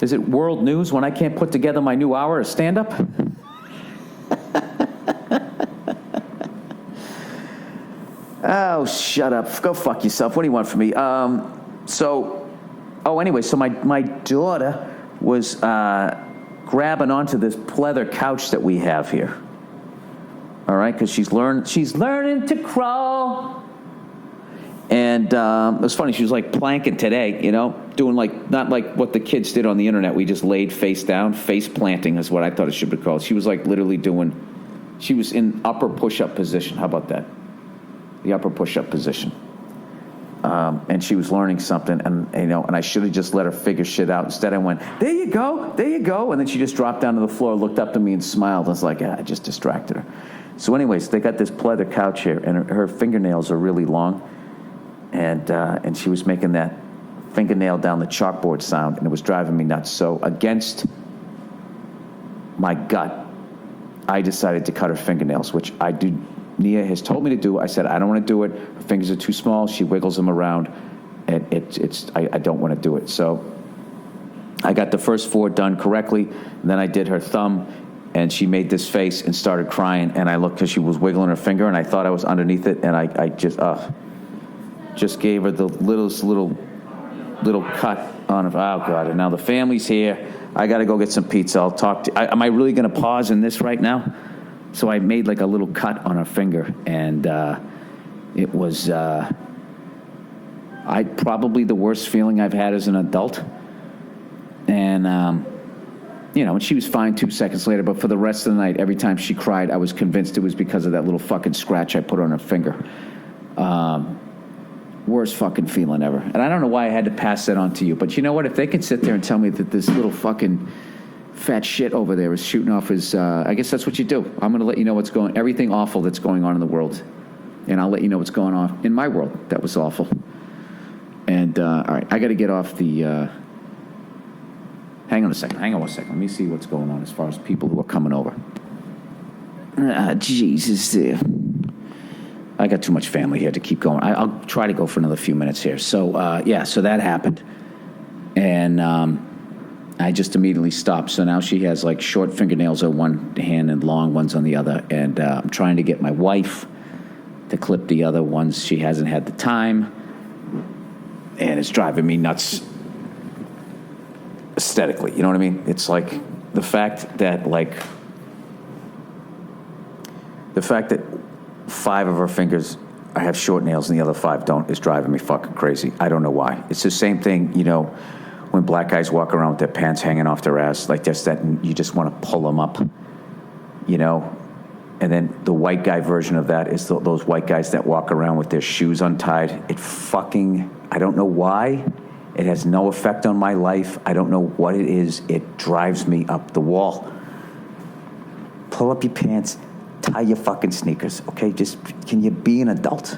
Is it world news when I can't put together my new hour of stand-up? Oh, shut up. Go fuck yourself. What do you want from me? Anyway, so my daughter was grabbing onto this pleather couch that we have here. All right, because she's learning to crawl. And it was funny, she was like planking today, you know, doing like, not like what the kids did on the internet. We just laid face down. Face planting is what I thought it should be called. She was like literally she was in upper push-up position. How about that? The upper push-up position. And she was learning something, and you know, and I should have just let her figure shit out. Instead, I went, there you go, and then she just dropped down to the floor, looked up to me, and smiled. I was like, I just distracted her. So, anyways, they got this pleather couch here, and her fingernails are really long, and she was making that fingernail down the chalkboard sound, and it was driving me nuts. So, against my gut, I decided to cut her fingernails, which I do. Nia has told me to do. I said, I don't want to do it. Her fingers are too small. She wiggles them around. And I don't want to do it. So I got the first 4 done correctly. And then I did her thumb, and she made this face and started crying. And I looked because she was wiggling her finger, and I thought I was underneath it. And I just gave her the little cut on her. Oh, God. And now the family's here. I got to go get some pizza. I'll talk to am I really going to pause in this right now? So I made like a little cut on her finger, and it was probably the worst feeling I've had as an adult. And, you know, and she was fine 2 seconds later, but for the rest of the night, every time she cried, I was convinced it was because of that little fucking scratch I put on her finger. Worst fucking feeling ever. And I don't know why I had to pass that on to you, but you know what? If they can sit there and tell me that this little fucking fat shit over there is shooting off his, I guess that's what you do. I'm going to let you know everything awful that's going on in the world. And I'll let you know what's going on in my world that was awful. And, all right, I got to get off the, hang on one second. Let me see what's going on as far as people who are coming over. Jesus. I got too much family here to keep going. I'll try to go for another few minutes here. So, so that happened. And, I just immediately stopped. So now she has like short fingernails on one hand and long ones on the other. And I'm trying to get my wife to clip the other ones. She hasn't had the time. And it's driving me nuts aesthetically. You know what I mean? It's like the fact that 5 of her fingers have short nails and the other 5 don't is driving me fucking crazy. I don't know why. It's the same thing, you know, when black guys walk around with their pants hanging off their ass, like just that, and you just want to pull them up, you know? And then the white guy version of that is those white guys that walk around with their shoes untied. I don't know why. It has no effect on my life. I don't know what it is. It drives me up the wall. Pull up your pants, tie your fucking sneakers, okay? Just, can you be an adult?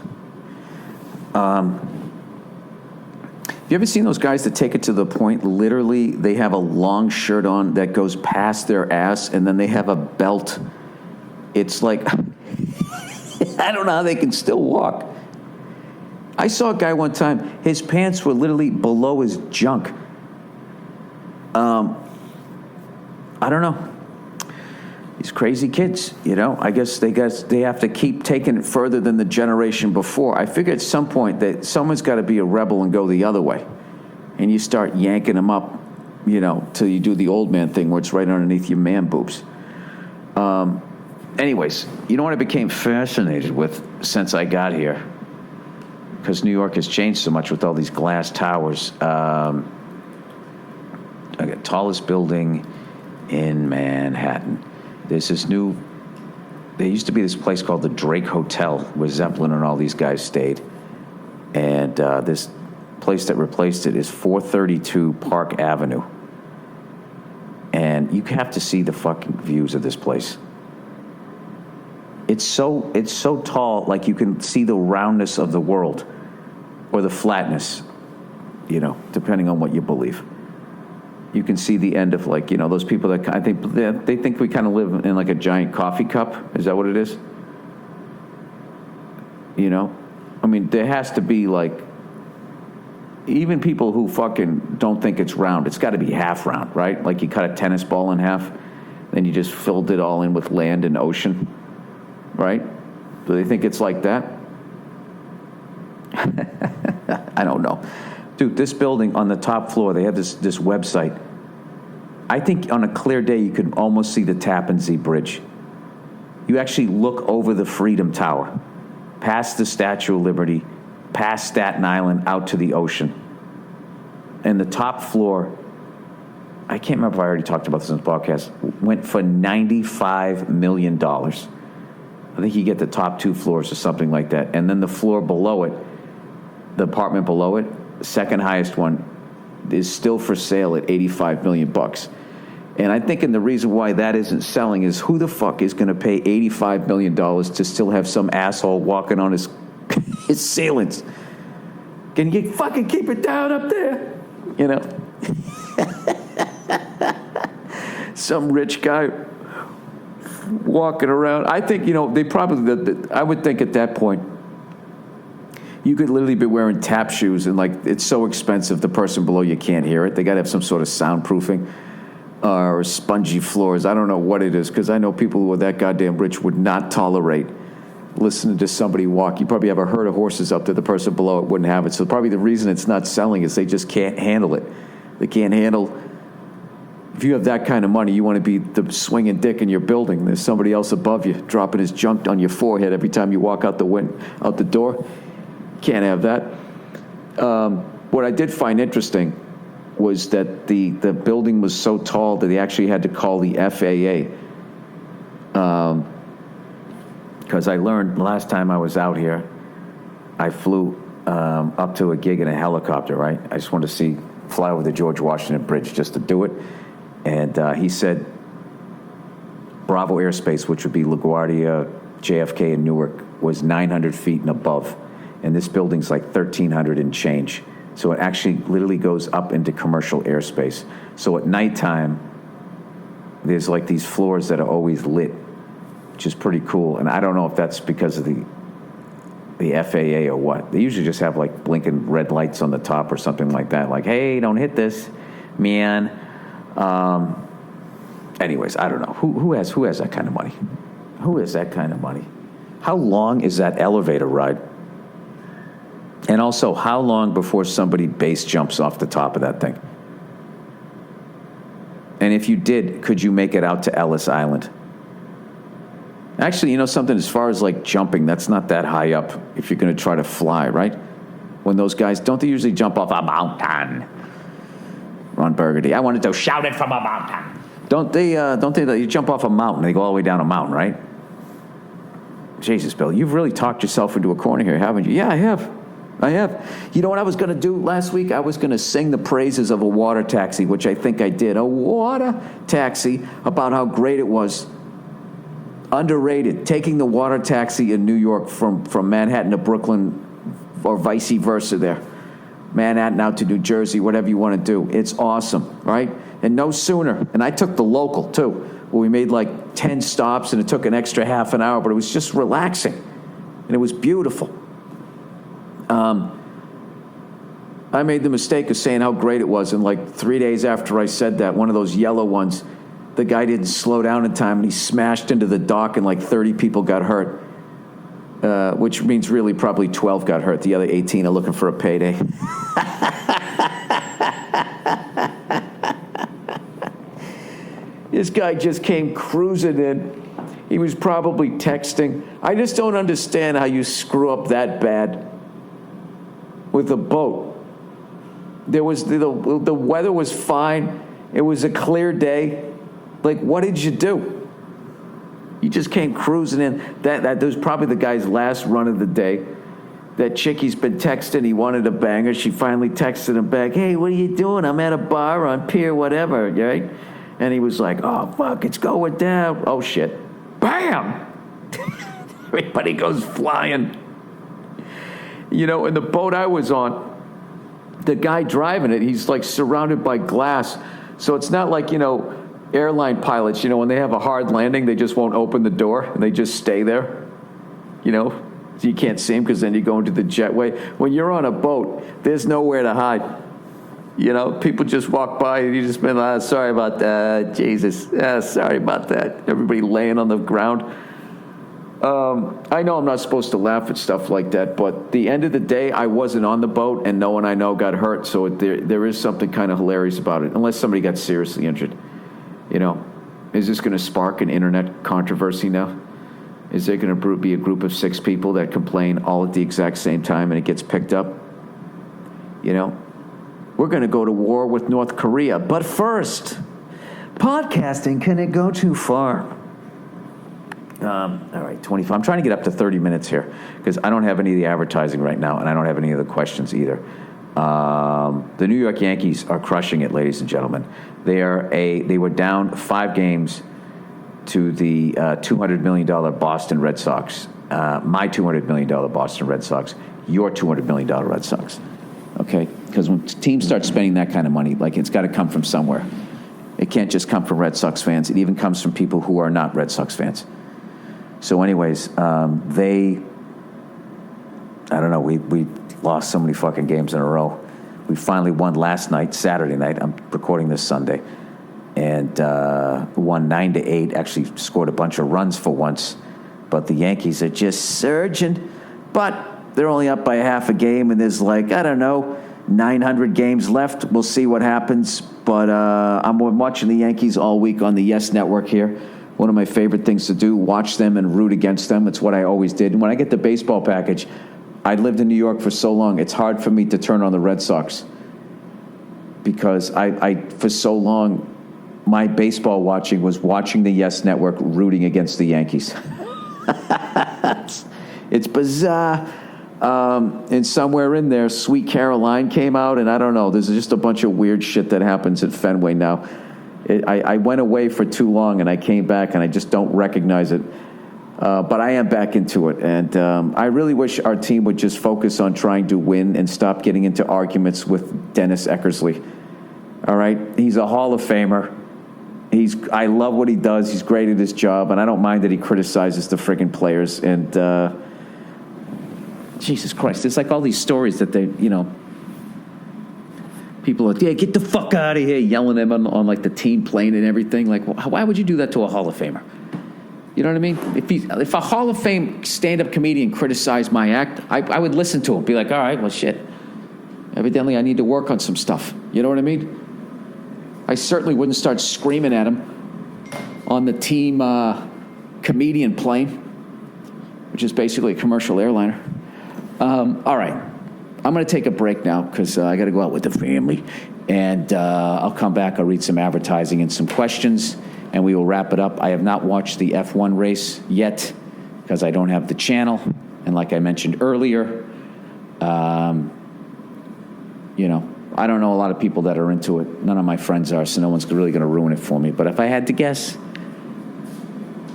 You ever seen those guys that take it to the point, literally, they have a long shirt on that goes past their ass, and then they have a belt It's like, I don't know how they can still walk. I saw a guy one time, his pants were literally below his junk. I don't know. These crazy kids, you know, I guess they have to keep taking it further than the generation before. I figure at some point that someone's got to be a rebel and go the other way. And you start yanking them up, you know, till you do the old man thing where it's right underneath your man boobs. Anyways, you know what I became fascinated with since I got here? Because New York has changed so much with all these glass towers. I got tallest building in Manhattan. There's this new, there used to be this place called the Drake Hotel where Zeppelin and all these guys stayed. And this place that replaced it is 432 Park Avenue. And you have to see the fucking views of this place. It's so tall, like you can see the roundness of the world or the flatness, you know, depending on what you believe. You can see the end of, like, you know, those people that I think they think we kind of live in like a giant coffee cup. Is that what it is? You know, I mean, there has to be like, even people who fucking don't think it's round, it's got to be half round, right? Like you cut a tennis ball in half, then you just filled it all in with land and ocean, right? Do they think it's like that? I don't know. Dude, this building on the top floor, they have this website. I think on a clear day, you could almost see the Tappan Zee Bridge. You actually look over the Freedom Tower, past the Statue of Liberty, past Staten Island, out to the ocean. And the top floor, I can't remember if I already talked about this in the podcast, went for $95 million. I think you get the top two floors or something like that. And then the floor below it, the apartment below it, the second highest one, is still for sale at $85 million. And I'm thinking the reason why that isn't selling is who the fuck is going to pay $85 million to still have some asshole walking on his ceilings? Can you fucking keep it down up there? You know? Some rich guy walking around. I think, you know, they probably, I would think at that point, you could literally be wearing tap shoes and, like, it's so expensive the person below you can't hear it. They got to have some sort of soundproofing or spongy floors. I don't know what it is, because I know people who are that goddamn rich would not tolerate listening to somebody walk. You probably have a herd of horses up there. The person below it wouldn't have it. So probably the reason it's not selling is they just can't handle it. They can't handle. If you have that kind of money, you want to be the swinging dick in your building. There's somebody else above you dropping his junk on your forehead every time you walk out the door. Can't have that. What I did find interesting was that the building was so tall that they actually had to call the FAA. Because I learned last time I was out here, I flew up to a gig in a helicopter, right? I just wanted to fly over the George Washington Bridge just to do it. And he said Bravo Airspace, which would be LaGuardia, JFK, and Newark, was 900 feet and above. And this building's like 1,300 and change. So it actually literally goes up into commercial airspace. So at nighttime, there's like these floors that are always lit, which is pretty cool. And I don't know if that's because of the FAA or what. They usually just have like blinking red lights on the top or something like that. Like, hey, don't hit this, man. Anyways, I don't know. Who has that kind of money? Who has that kind of money? How long is that elevator ride? And also, how long before somebody base jumps off the top of that thing? And if you did, could you make it out to Ellis Island? Actually, you know something, as far as like jumping, that's not that high up if you're going to try to fly, right? When those guys, don't they usually jump off a mountain? Ron Burgundy, I wanted to shout it from a mountain. Don't they, you jump off a mountain, they go all the way down a mountain, right? Jesus, Bill, you've really talked yourself into a corner here, haven't you? Yeah, I have. You know what I was going to do last week? I was going to sing the praises of a water taxi, which I think I did. A water taxi, about how great it was. Underrated. Taking the water taxi in New York from Manhattan to Brooklyn or vice versa there. Manhattan out to New Jersey, whatever you want to do. It's awesome, right? And no sooner. And I took the local, too. We made like 10 stops, and it took an extra half an hour, but it was just relaxing, and it was beautiful. I made the mistake of saying how great it was, and like 3 days after I said that, one of those yellow ones, the guy didn't slow down in time, and he smashed into the dock, and like 30 people got hurt, which means really probably 12 got hurt. The other 18 are looking for a payday. This guy just came cruising in. He was probably texting. I just don't understand how you screw up that bad with a boat. There was the weather was fine. It was a clear day. Like, what did you do? You just came cruising in. That was probably the guy's last run of the day. That chick he's been texting, he wanted to bang her. She finally texted him back, "Hey, what are you doing? I'm at a bar on pier, whatever," right? And he was like, "Oh, fuck, it's going down." Oh, shit. Bam! Everybody goes flying. You know, in the boat I was on, the guy driving it, he's like surrounded by glass. So it's not like, you know, airline pilots, you know, when they have a hard landing, they just won't open the door and they just stay there, you know, so you can't see them because then you go into the jetway. When you're on a boat, there's nowhere to hide. You know, people just walk by and you just been, "Sorry about that, Jesus, sorry about that." Everybody laying on the ground. I know I'm not supposed to laugh at stuff like that, but at the end of the day, I wasn't on the boat, and no one I know got hurt, so there is something kind of hilarious about it, unless somebody got seriously injured. You know, is this going to spark an internet controversy now? Is there going to be a group of 6 people that complain all at the exact same time and it gets picked up? You know, we're going to go to war with North Korea, but first, podcasting, can it go too far? All right, 25. I'm trying to get up to 30 minutes here because I don't have any of the advertising right now, and I don't have any of the questions either. The New York Yankees are crushing it, ladies and gentlemen. They were down 5 games to the $200 million Boston Red Sox. My $200 million Boston Red Sox. Your $200 million Red Sox. Okay? Because when teams start spending that kind of money, like, it's got to come from somewhere. It can't just come from Red Sox fans. It even comes from people who are not Red Sox fans. So anyways, I don't know, we lost so many fucking games in a row. We finally won last night, Saturday night. I'm recording this Sunday. And won 9-8, actually scored a bunch of runs for once. But the Yankees are just surging. But they're only up by half a game, and there's like, I don't know, 900 games left. We'll see what happens. But I'm watching the Yankees all week on the Yes Network here. One of my favorite things to do, watch them and root against them. It's what I always did. And when I get the baseball package, I lived in New York for so long, it's hard for me to turn on the Red Sox. Because I for so long, my baseball watching was watching the Yes Network rooting against the Yankees. It's bizarre. And somewhere in there, Sweet Caroline came out, and I don't know, there's just a bunch of weird shit that happens at Fenway now. I went away for too long, and I came back, and I just don't recognize it. But I am back into it, and I really wish our team would just focus on trying to win and stop getting into arguments with Dennis Eckersley. All right? He's a Hall of Famer. I love what he does. He's great at his job, and I don't mind that he criticizes the friggin' players. And Jesus Christ, there's like all these stories that they, you know, people are, "Yeah, get the fuck out of here," yelling at him on like the team plane and everything. Like, why would you do that to a Hall of Famer? You know what I mean? If a Hall of Fame stand-up comedian criticized my act, I would listen to him. Be like, all right, well, shit. Evidently, I need to work on some stuff. You know what I mean? I certainly wouldn't start screaming at him on the team comedian plane, which is basically a commercial airliner. All right. I'm going to take a break now because I got to go out with the family. And I'll come back. I'll read some advertising and some questions, and we will wrap it up. I have not watched the F1 race yet because I don't have the channel. And like I mentioned earlier, you know, I don't know a lot of people that are into it. None of my friends are, so no one's really going to ruin it for me. But if I had to guess,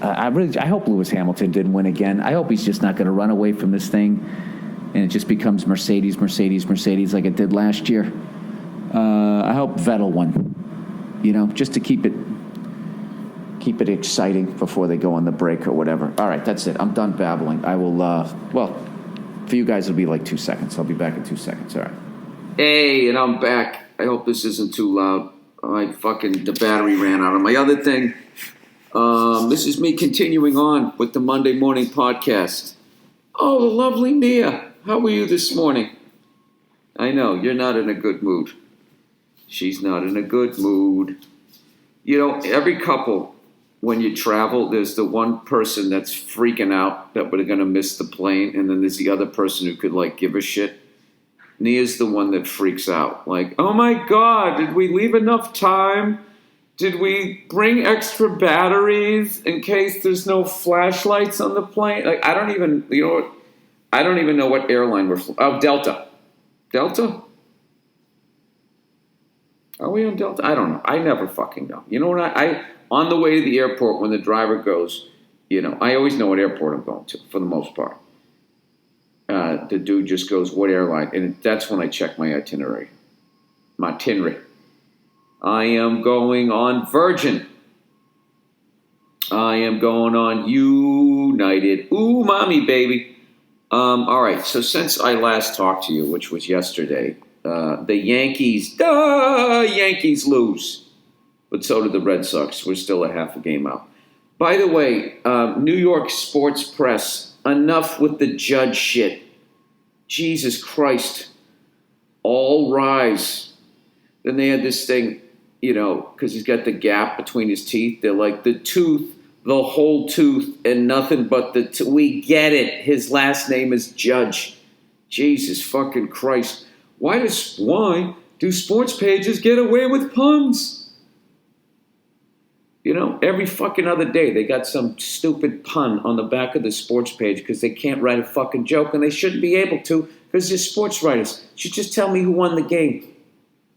I hope Lewis Hamilton didn't win again. I hope he's just not going to run away from this thing, and it just becomes Mercedes like it did last year. I hope Vettel won, you know, just to keep Keep it exciting before they go on the break or whatever. All right, that's it. I'm done babbling. I will, for you guys, it'll be like 2 seconds. I'll be back in 2 seconds. All right. Hey, and I'm back. I hope this isn't too loud. The battery ran out on my other thing. This is me continuing on with the Monday morning podcast. Oh, the lovely Mia. How are you this morning? I know, you're not in a good mood. She's not in a good mood. You know, every couple, when you travel, there's the one person that's freaking out that we're going to miss the plane, and then there's the other person who could, give a shit. Nia's the one that freaks out. Like, oh my God, did we leave enough time? Did we bring extra batteries in case there's no flashlights on the plane? I don't even know what airline we're flying. Oh, Delta. Delta? Are we on Delta? I don't know. I never fucking know. You know what? I on the way to the airport, when the driver goes, I always know what airport I'm going to, for the most part. The dude just goes, what airline? And that's when I check my itinerary. My itinerary. I am going on Virgin. I am going on United. Ooh, mommy, baby. All right, so since I last talked to you, which was yesterday, the Yankees lose. But so did the Red Sox. We're still a half a game out. By the way, New York sports press, enough with the judge shit. Jesus Christ. All rise. Then they had this thing, because he's got the gap between his teeth. They're like, the tooth, the whole tooth, and nothing but the tooth. We get it. His last name is Judge. Jesus fucking Christ. Why do sports pages get away with puns? Every fucking other day they got some stupid pun on the back of the sports page because they can't write a fucking joke, and they shouldn't be able to because they're sports writers. You should just tell me who won the game.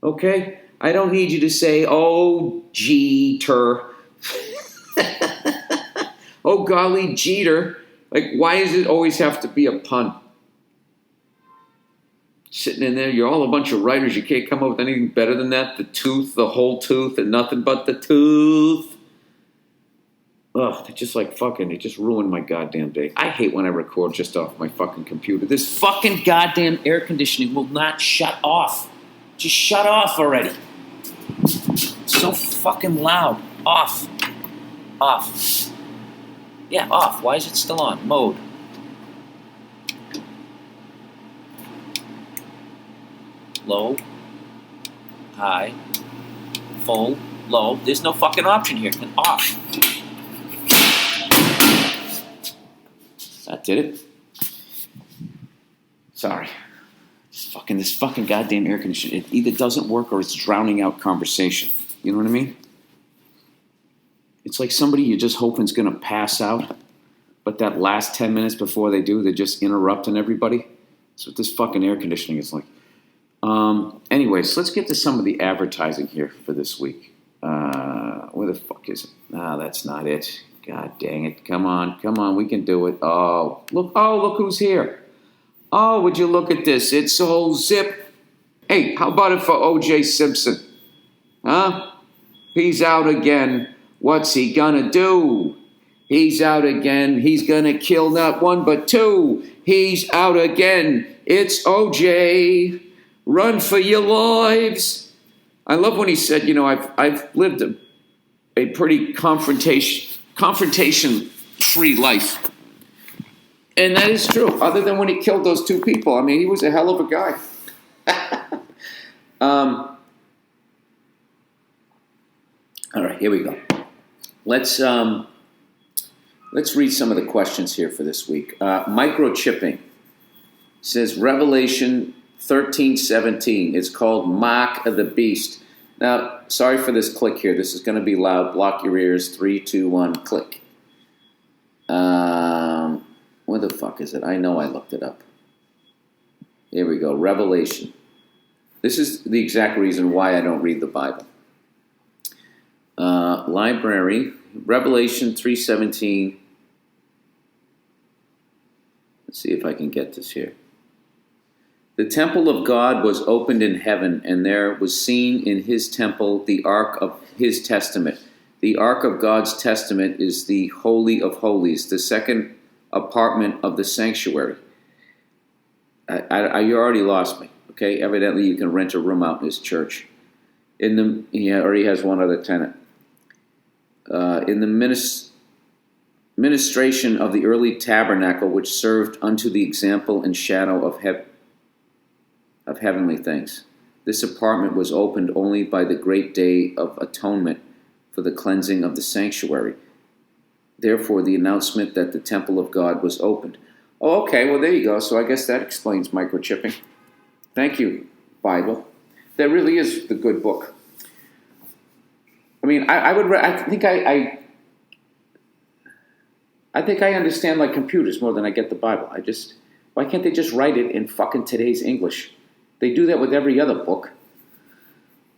Okay? I don't need you to say, oh, Jeter. Oh, golly, Jeter. Why does it always have to be a pun? Sitting in there, you're all a bunch of writers. You can't come up with anything better than that. The tooth, the whole tooth, and nothing but the tooth. Ugh, they just they just ruined my goddamn day. I hate when I record just off my fucking computer. This fucking goddamn air conditioning will not shut off. Just shut off already. It's so fucking loud. Off. Off. Yeah, off. Why is it still on? Mode. Low. High. Full. Low. There's no fucking option here. Off. That did it. Sorry. This fucking goddamn air conditioner. It either doesn't work or it's drowning out conversation. You know what I mean? It's like somebody you're just hoping is going to pass out, but that last 10 minutes before they do, they're just interrupting everybody. That's what this fucking air conditioning is like. Anyways, let's get to some of the advertising here for this week. Where the fuck is it? That's not it. God dang it. Come on, we can do it. Oh, look who's here. Oh, would you look at this? It's all zip. Hey, how about it for O.J. Simpson? Huh? He's out again. What's he gonna do? He's out again. He's gonna kill not one but two. He's out again. It's O.J. Run for your lives. I love when he said, I've lived a pretty confrontation-free life. And that is true, other than when he killed those two people. I mean, he was a hell of a guy. All right, here we go. Let's read some of the questions here for this week. Microchipping says Revelation 13:17. It's called Mark of the Beast. Now, sorry for this click here. This is going to be loud. Block your ears. 3, 2, 1, click. Where the fuck is it? I know I looked it up. Here we go. Revelation. This is the exact reason why I don't read the Bible. Library. Revelation 3:17. Let's see if I can get this here. The temple of God was opened in heaven, and there was seen in his temple the ark of his testament. The Ark of God's Testament is the Holy of Holies, the second apartment of the sanctuary. You already lost me. Okay, evidently you can rent a room out in his church. He already has one other tenant. In the ministration of the early tabernacle, which served unto the example and shadow of heavenly things. This apartment was opened only by the great day of atonement for the cleansing of the sanctuary. Therefore, the announcement that the temple of God was opened. Oh, okay, well, there you go. So I guess that explains microchipping. Thank you, Bible. That really is the good book. I mean, I think I understand like computers more than I get the Bible. Why can't they just write it in fucking today's English? They do that with every other book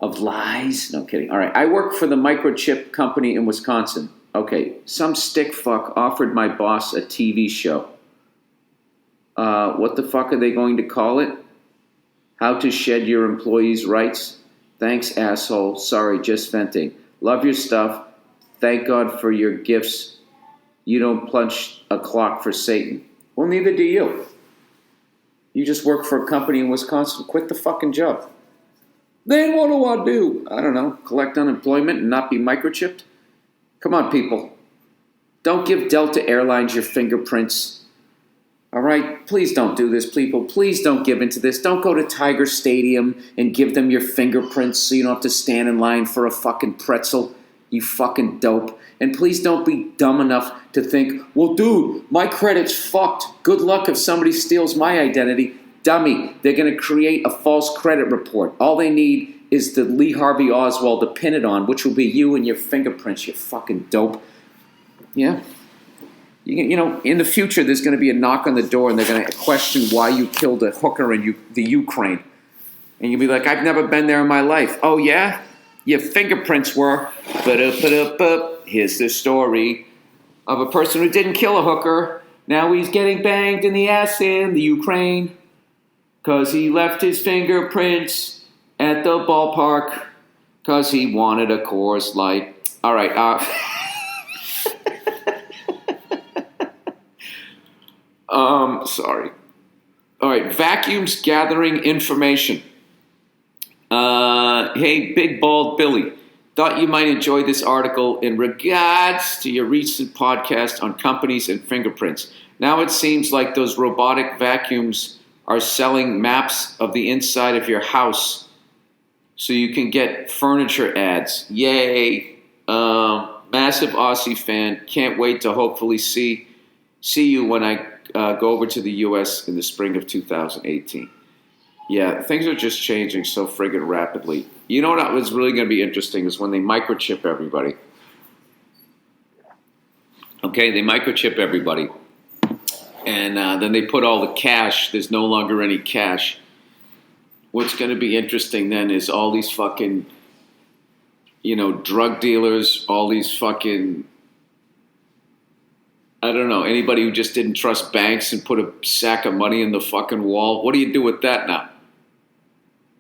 of lies. No kidding. All right, I work for the microchip company in Wisconsin. Okay, some stick fuck offered my boss a TV show. What the fuck are they going to call it? How to shed your employees' rights? Thanks, asshole. Sorry, just venting. Love your stuff. Thank God for your gifts. You don't punch a clock for Satan. Well, neither do you. You just work for a company in Wisconsin. Quit the fucking job. Then what do I do? I don't know. Collect unemployment and not be microchipped? Come on, people. Don't give Delta Airlines your fingerprints. All right? Please don't do this, people. Please don't give into this. Don't go to Tiger Stadium and give them your fingerprints so you don't have to stand in line for a fucking pretzel, you fucking dope. And please don't be dumb enough to think, well, dude, my credit's fucked. Good luck if somebody steals my identity. Dummy, they're going to create a false credit report. All they need is the Lee Harvey Oswald to pin it on, which will be you and your fingerprints, you fucking dope. Yeah. You know, in the future, there's going to be a knock on the door, and they're going to question why you killed a hooker in the Ukraine. And you'll be like, I've never been there in my life. Oh, yeah? Your fingerprints were. Here's the story of a person who didn't kill a hooker. Now he's getting banged in the ass in the Ukraine because he left his fingerprints at the ballpark because he wanted a Coors Light. All right. Sorry. All right. Vacuums gathering information. Hey, Big Bald Billy. Thought you might enjoy this article in regards to your recent podcast on companies and fingerprints. Now it seems like those robotic vacuums are selling maps of the inside of your house so you can get furniture ads. Yay. Massive Aussie fan. Can't wait to hopefully see you when I go over to the U.S. in the spring of 2018. Yeah, things are just changing so friggin' rapidly. You know what was really going to be interesting is when they microchip everybody. Okay, they microchip everybody. And then they put all the cash. There's no longer any cash. What's going to be interesting then is all these fucking, drug dealers, all these fucking, I don't know, anybody who just didn't trust banks and put a sack of money in the fucking wall. What do you do with that now?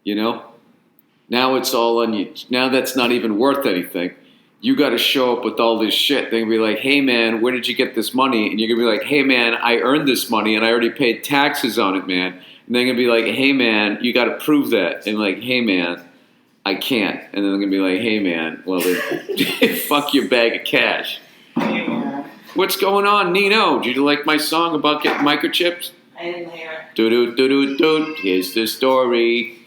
Now it's all on you. Now that's not even worth anything. You got to show up with all this shit. They're going to be like, hey, man, where did you get this money? And you're going to be like, hey, man, I earned this money and I already paid taxes on it, man. And they're going to be like, hey, man, you got to prove that. And like, hey, man, I can't. And then they're going to be like, hey, man, well, then fuck your bag of cash. Hey, man. What's going on, Nino? Did you like my song about getting microchips? I didn't hear it. Do-do-do-do-do. Here's the story.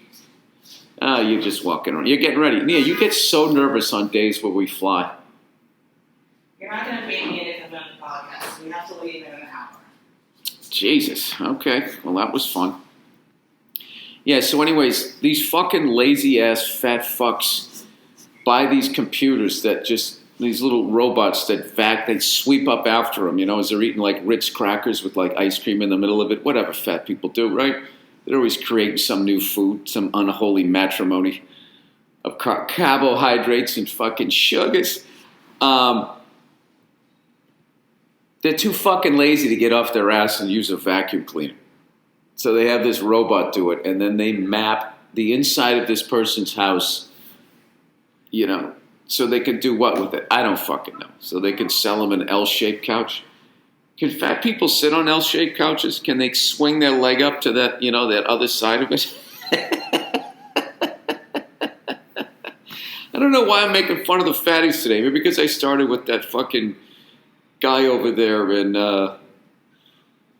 Oh, you're just walking around. You're getting ready. Nia, you get so nervous on days where we fly. You're not going to pay me to come on the podcast. We have to leave in an hour. Jesus. Okay. Well, that was fun. Yeah, so anyways, these fucking lazy-ass fat fucks buy these computers that just, these little robots that they sweep up after them, as they're eating like Ritz crackers with like ice cream in the middle of it. Whatever fat people do, right? They're always creating some new food, some unholy matrimony of carbohydrates and fucking sugars. They're too fucking lazy to get off their ass and use a vacuum cleaner. So they have this robot do it, and then they map the inside of this person's house, So they could do what with it? I don't fucking know. So they could sell them an L-shaped couch. Can fat people sit on L-shaped couches? Can they swing their leg up to that, that other side of it? I don't know why I'm making fun of the fatties today. Maybe because I started with that fucking guy over there and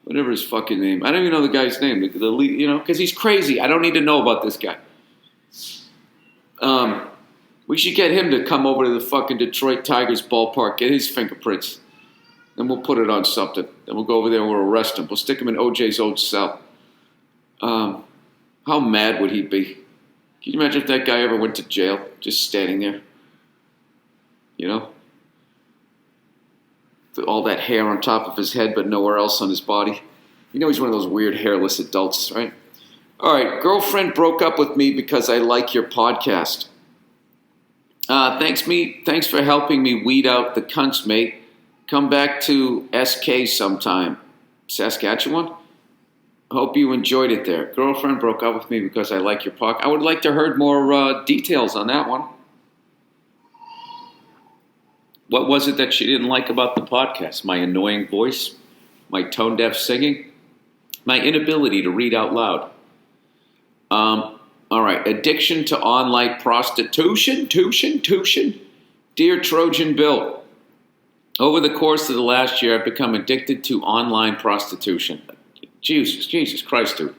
whatever his fucking name. I don't even know the guy's name. Because he's crazy. I don't need to know about this guy. We should get him to come over to the fucking Detroit Tigers ballpark, get his fingerprints. Then we'll put it on something. Then we'll go over there and we'll arrest him. We'll stick him in OJ's old cell. How mad would he be? Can you imagine if that guy ever went to jail, just standing there? All that hair on top of his head, but nowhere else on his body. He's one of those weird hairless adults, right? All right, girlfriend broke up with me because I like your podcast. Thanks for helping me weed out the cunts, mate. Come back to SK sometime. Saskatchewan? Hope you enjoyed it there. Girlfriend broke up with me because I like your podcast. I would like to heard more details on that one. What was it that she didn't like about the podcast? My annoying voice? My tone-deaf singing? My inability to read out loud? All right. Addiction to online prostitution? Dear Trojan Bill, over the course of the last year, I've become addicted to online prostitution. Jesus Christ, dude.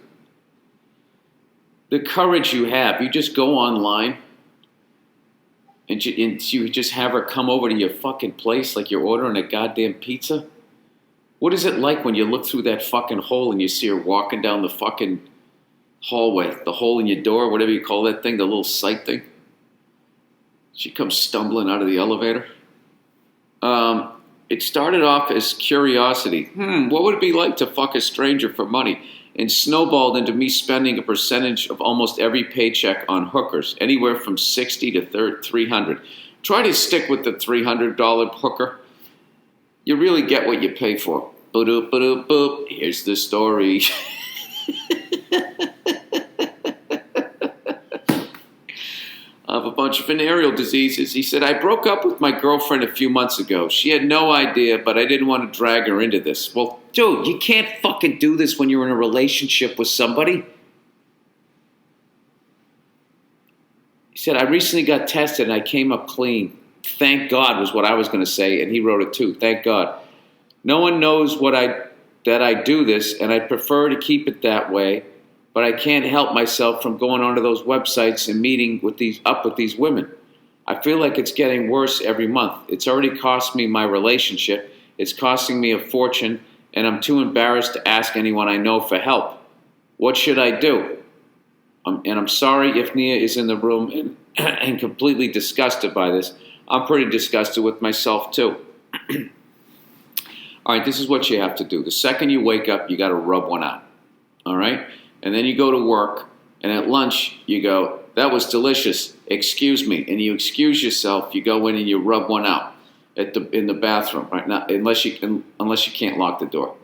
The courage you have. You just go online and you just have her come over to your fucking place like you're ordering a goddamn pizza. What is it like when you look through that fucking hole and you see her walking down the fucking hallway, the hole in your door, whatever you call that thing, the little sight thing? She comes stumbling out of the elevator. It started off as curiosity. What would it be like to fuck a stranger for money? And snowballed into me spending a percentage of almost every paycheck on hookers, anywhere from $60 to $300. Try to stick with the $300 hooker. You really get what you pay for. Boop, boop, boop. Here's the story. Of a bunch of venereal diseases. He said, I broke up with my girlfriend a few months ago. She had no idea, but I didn't want to drag her into this. Well, dude, you can't fucking do this when you're in a relationship with somebody. He said, I recently got tested and I came up clean. Thank God was what I was going to say, and he wrote it too. Thank God. No one knows that I do this, and I prefer to keep it that way. But I can't help myself from going onto those websites and meeting with these women. I feel like it's getting worse every month. It's already cost me my relationship. It's costing me a fortune, and I'm too embarrassed to ask anyone I know for help. What should I do? And I'm sorry if Nia is in the room and completely disgusted by this. I'm pretty disgusted with myself too. All right, this is what you have to do. The second you wake up, you got to rub one out. All right? And then you go to work, and at lunch, you go, that was delicious, excuse me. And you excuse yourself, you go in and you rub one out in the bathroom, right? Now, unless you can't lock the door.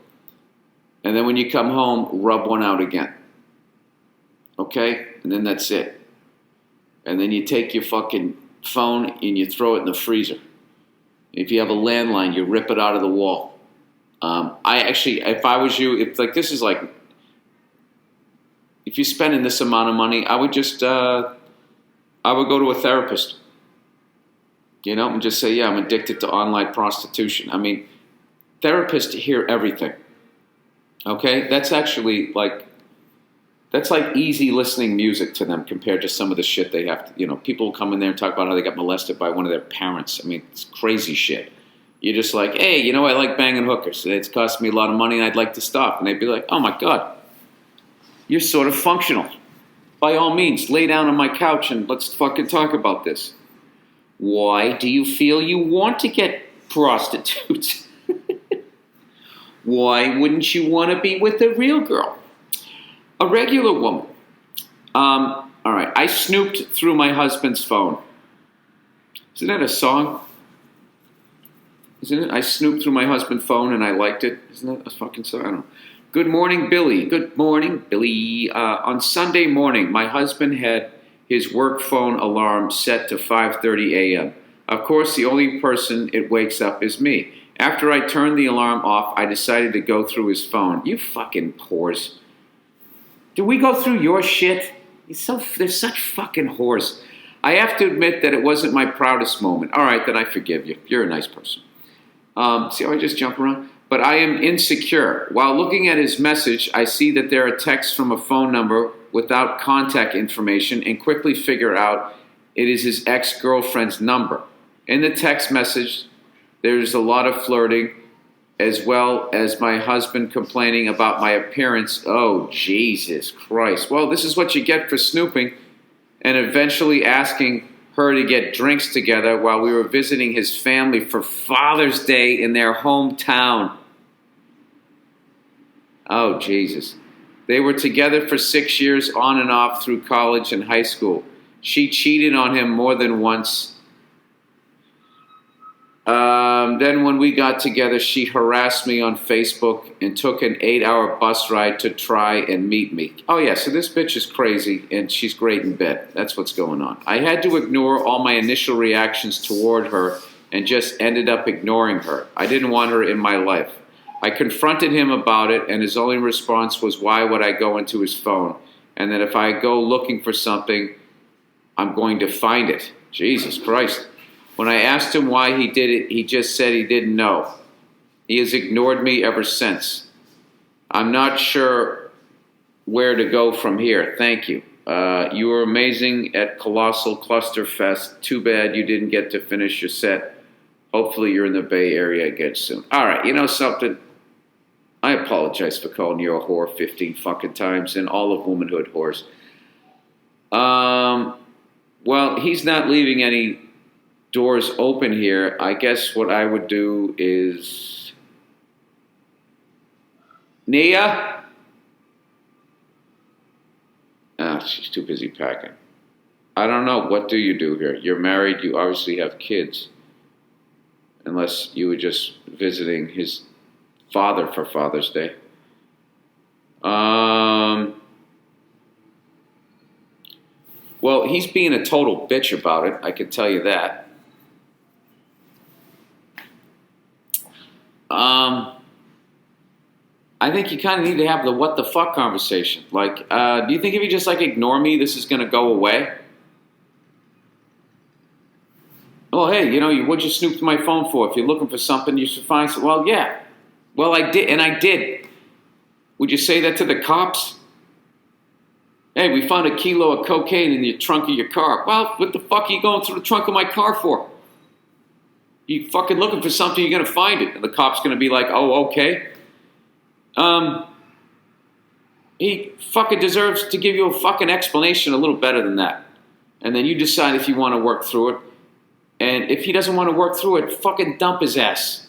And then when you come home, rub one out again. Okay? And then that's it. And then you take your fucking phone and you throw it in the freezer. If you have a landline, you rip it out of the wall. If I was you, if you're spending this amount of money, I would go to a therapist, and just say, yeah, I'm addicted to online prostitution. I mean, therapists hear everything, okay? That's actually that's like easy listening music to them compared to some of the shit they have to, people come in there and talk about how they got molested by one of their parents. I mean, it's crazy shit. You're just like, hey, I like banging hookers. It's cost me a lot of money and I'd like to stop. And they'd be like, oh my God. You're sort of functional. By all means, lay down on my couch and let's fucking talk about this. Why do you feel you want to get prostitutes? Why wouldn't you want to be with a real girl? A regular woman. All right, I snooped through my husband's phone. Isn't that a song? Isn't it? I snooped through my husband's phone and I liked it. Isn't that a fucking song? I don't know. Good morning, Billy. Good morning, Billy. On Sunday morning, my husband had his work phone alarm set to 5:30 a.m. Of course, the only person it wakes up is me. After I turned the alarm off, I decided to go through his phone. You fucking whores. Do we go through your shit? They're such fucking whores. I have to admit that it wasn't my proudest moment. All right, then I forgive you. You're a nice person. See how I just jump around? But I am insecure. While looking at his message, I see that there are texts from a phone number without contact information and quickly figure out it is his ex-girlfriend's number. In the text message, there's a lot of flirting, as well as my husband complaining about my appearance. Oh, Jesus Christ. Well, this is what you get for snooping, and eventually asking her to get drinks together while we were visiting his family for Father's Day in their hometown. Oh, Jesus. They were together for 6 years on and off through college and high school. She cheated on him more than once. Then when we got together, she harassed me on Facebook and took an 8-hour bus ride to try and meet me. Oh yeah, so this bitch is crazy and she's great in bed. That's what's going on. I had to ignore all my initial reactions toward her and just ended up ignoring her. I didn't want her in my life. I confronted him about it, and his only response was, why would I go into his phone? And that if I go looking for something, I'm going to find it. Jesus Christ. When I asked him why he did it, he just said he didn't know. He has ignored me ever since. I'm not sure where to go from here. Thank you. You were amazing at Colossal Cluster Fest. Too bad you didn't get to finish your set. Hopefully you're in the Bay Area again soon. All right, you know something? I apologize for calling you a whore 15 fucking times and all of womanhood whores. Well, he's not leaving any doors open here. I guess what I would do is... Nia? She's too busy packing. I don't know. What do you do here? You're married. You obviously have kids. Unless you were just visiting his father for Father's Day. Well, he's being a total bitch about it. I can tell you that. I think you kind of need to have the what the fuck conversation. Like, do you think if you just like ignore me, this is going to go away? Well, hey, you know, what'd you snoop to my phone for? If you're looking for something, you should find something. Well, yeah. Well, I did, and I did. Would you say that to the cops? Hey, we found a kilo of cocaine in the trunk of your car. Well, what the fuck are you going through the trunk of my car for? You fucking looking for something, you're going to find it. And the cop's going to be like, oh, okay. He fucking deserves to give you a fucking explanation a little better than that. And then you decide if you want to work through it. And if he doesn't want to work through it, fucking dump his ass.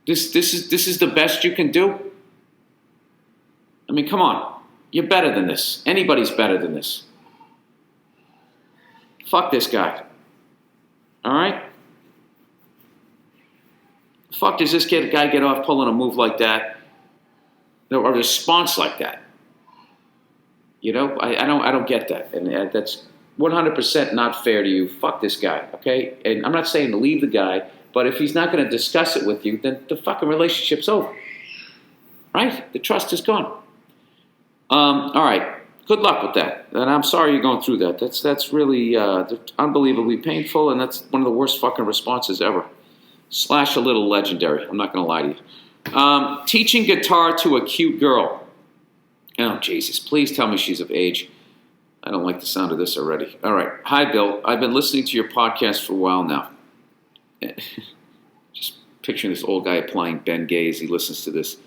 This is the best you can do? I mean, come on. You're better than this. Anybody's better than this. Fuck this guy. All right? Fuck does this guy get off pulling a move like that? Or a response like that? You know, I don't get that. And that's 100% not fair to you. Fuck this guy, okay? And I'm not saying to leave the guy, but if he's not going to discuss it with you, then the fucking relationship's over. Right? The trust is gone. All right. Good luck with that. And I'm sorry you're going through that. That's really unbelievably painful, and that's one of the worst fucking responses ever. / a little legendary. I'm not going to lie to you. Teaching guitar to a cute girl. Oh, Jesus. Please tell me she's of age. I don't like the sound of this already. All right. Hi, Bill. I've been listening to your podcast for a while now. Just picturing this old guy applying Ben Gay as he listens to this.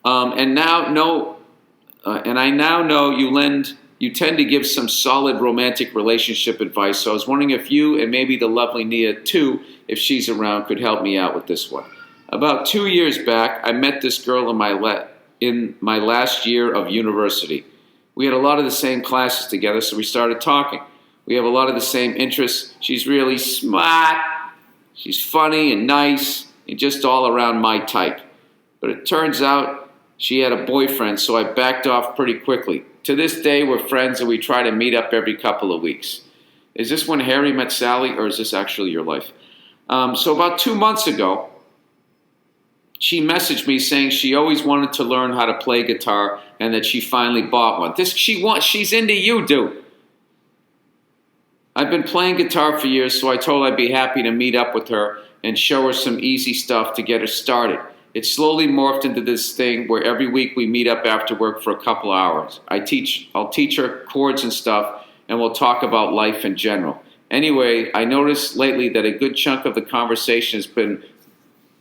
And I now know you tend to give some solid romantic relationship advice. So I was wondering if you and maybe the lovely Nia too, if she's around, could help me out with this one. About 2 years back, I met this girl in my last year of university. We had a lot of the same classes together, so we started talking. We have a lot of the same interests. She's really smart. She's funny and nice and just all around my type. But it turns out she had a boyfriend, so I backed off pretty quickly. To this day, we're friends and we try to meet up every couple of weeks. Is this when Harry met Sally, or is this actually your life? So about 2 months ago, she messaged me saying she always wanted to learn how to play guitar and that she finally bought one. She's into you, dude. I've been playing guitar for years, so I told her I'd be happy to meet up with her and show her some easy stuff to get her started. It slowly morphed into this thing where every week we meet up after work for a couple hours. I'll teach her chords and stuff, and we'll talk about life in general. Anyway, I noticed lately that a good chunk of the conversation has been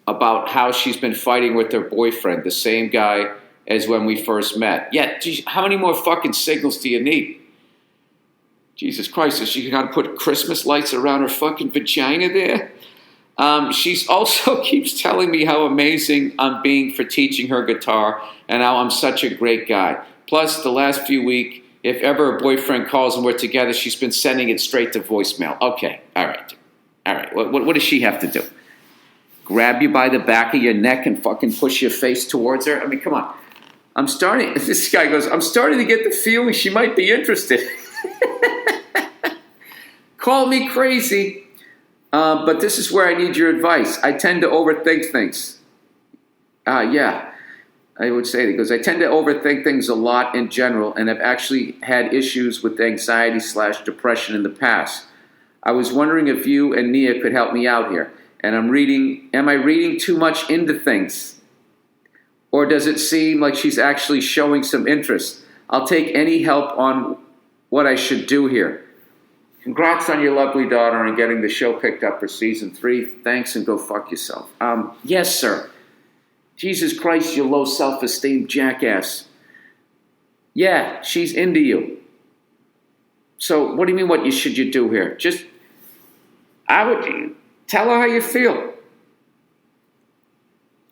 about how she's been fighting with her boyfriend, the same guy as when we first met. Yeah, geez, how many more fucking signals do you need? Jesus Christ, is she gonna put Christmas lights around her fucking vagina there? She's also keeps telling me how amazing I'm being for teaching her guitar and how I'm such a great guy. Plus, the last few weeks, if ever her boyfriend calls and we're together, she's been sending it straight to voicemail. Okay, all right. What does she have to do? Grab you by the back of your neck and fucking push your face towards her? I mean, come on. This guy goes, I'm starting to get the feeling she might be interested. Call me crazy, but this is where I need your advice. I tend to overthink things. Yeah, I would say that because I tend to overthink things a lot in general, and I've actually had issues with anxiety/depression in the past. I was wondering if you and Nia could help me out here. And am I reading too much into things? Or does it seem like she's actually showing some interest? I'll take any help on what I should do here. Congrats on your lovely daughter and getting the show picked up for season 3. Thanks, and go fuck yourself. Yes, sir. Jesus Christ, you low self-esteem jackass. Yeah, she's into you. So what do you mean what should you do here? I would tell her how you feel.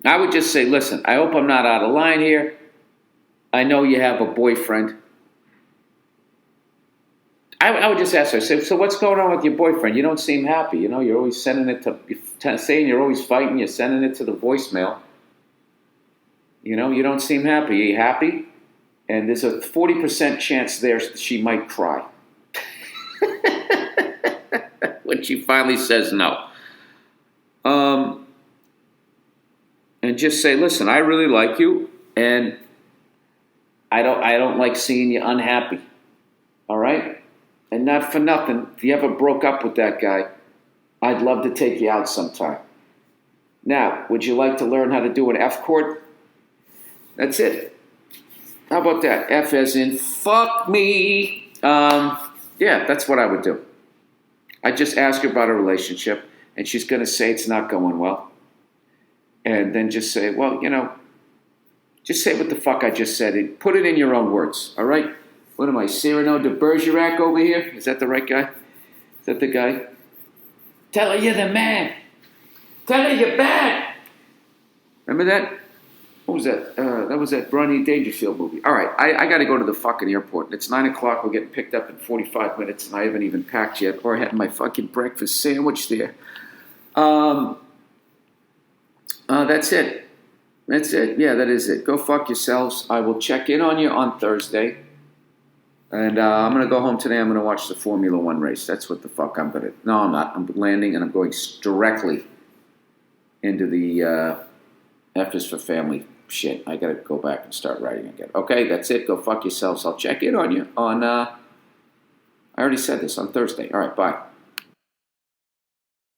I would just say, listen, I hope I'm not out of line here. I know you have a boyfriend. I would just ask her, so what's going on with your boyfriend? You don't seem happy. You know, you're always sending it saying you're always fighting. You're sending it to the voicemail. You know, you don't seem happy. Are you happy? And there's a 40% chance there she might cry. When she finally says no. And just say, listen, I really like you, and I don't like seeing you unhappy. All right? And not for nothing, if you ever broke up with that guy, I'd love to take you out sometime. Now, would you like to learn how to do an F chord? That's it. How about that? F as in fuck me. Yeah, that's what I would do. I'd just ask her about her relationship, and she's going to say it's not going well. And then just say, well, you know, just say what the fuck I just said. Put it in your own words, all right? What am I, Cyrano de Bergerac over here? Is that the right guy? Is that the guy? Tell her you're the man. Tell her you're bad. Remember that? What was that? That was that Ronnie Dangerfield movie. All right, I got to go to the fucking airport. It's 9 o'clock. We're getting picked up in 45 minutes, and I haven't even packed yet or had my fucking breakfast sandwich there. That's it. That's it. Yeah, that is it. Go fuck yourselves. I will check in on you on Thursday. And I'm going to go home today. I'm going to watch the Formula One race. That's what the fuck I'm going to... No, I'm not. I'm landing, and I'm going directly into the F is for family shit. I got to go back and start writing again. Okay, that's it. Go fuck yourselves. I'll check in on you on... I already said this, on Thursday. All right, bye.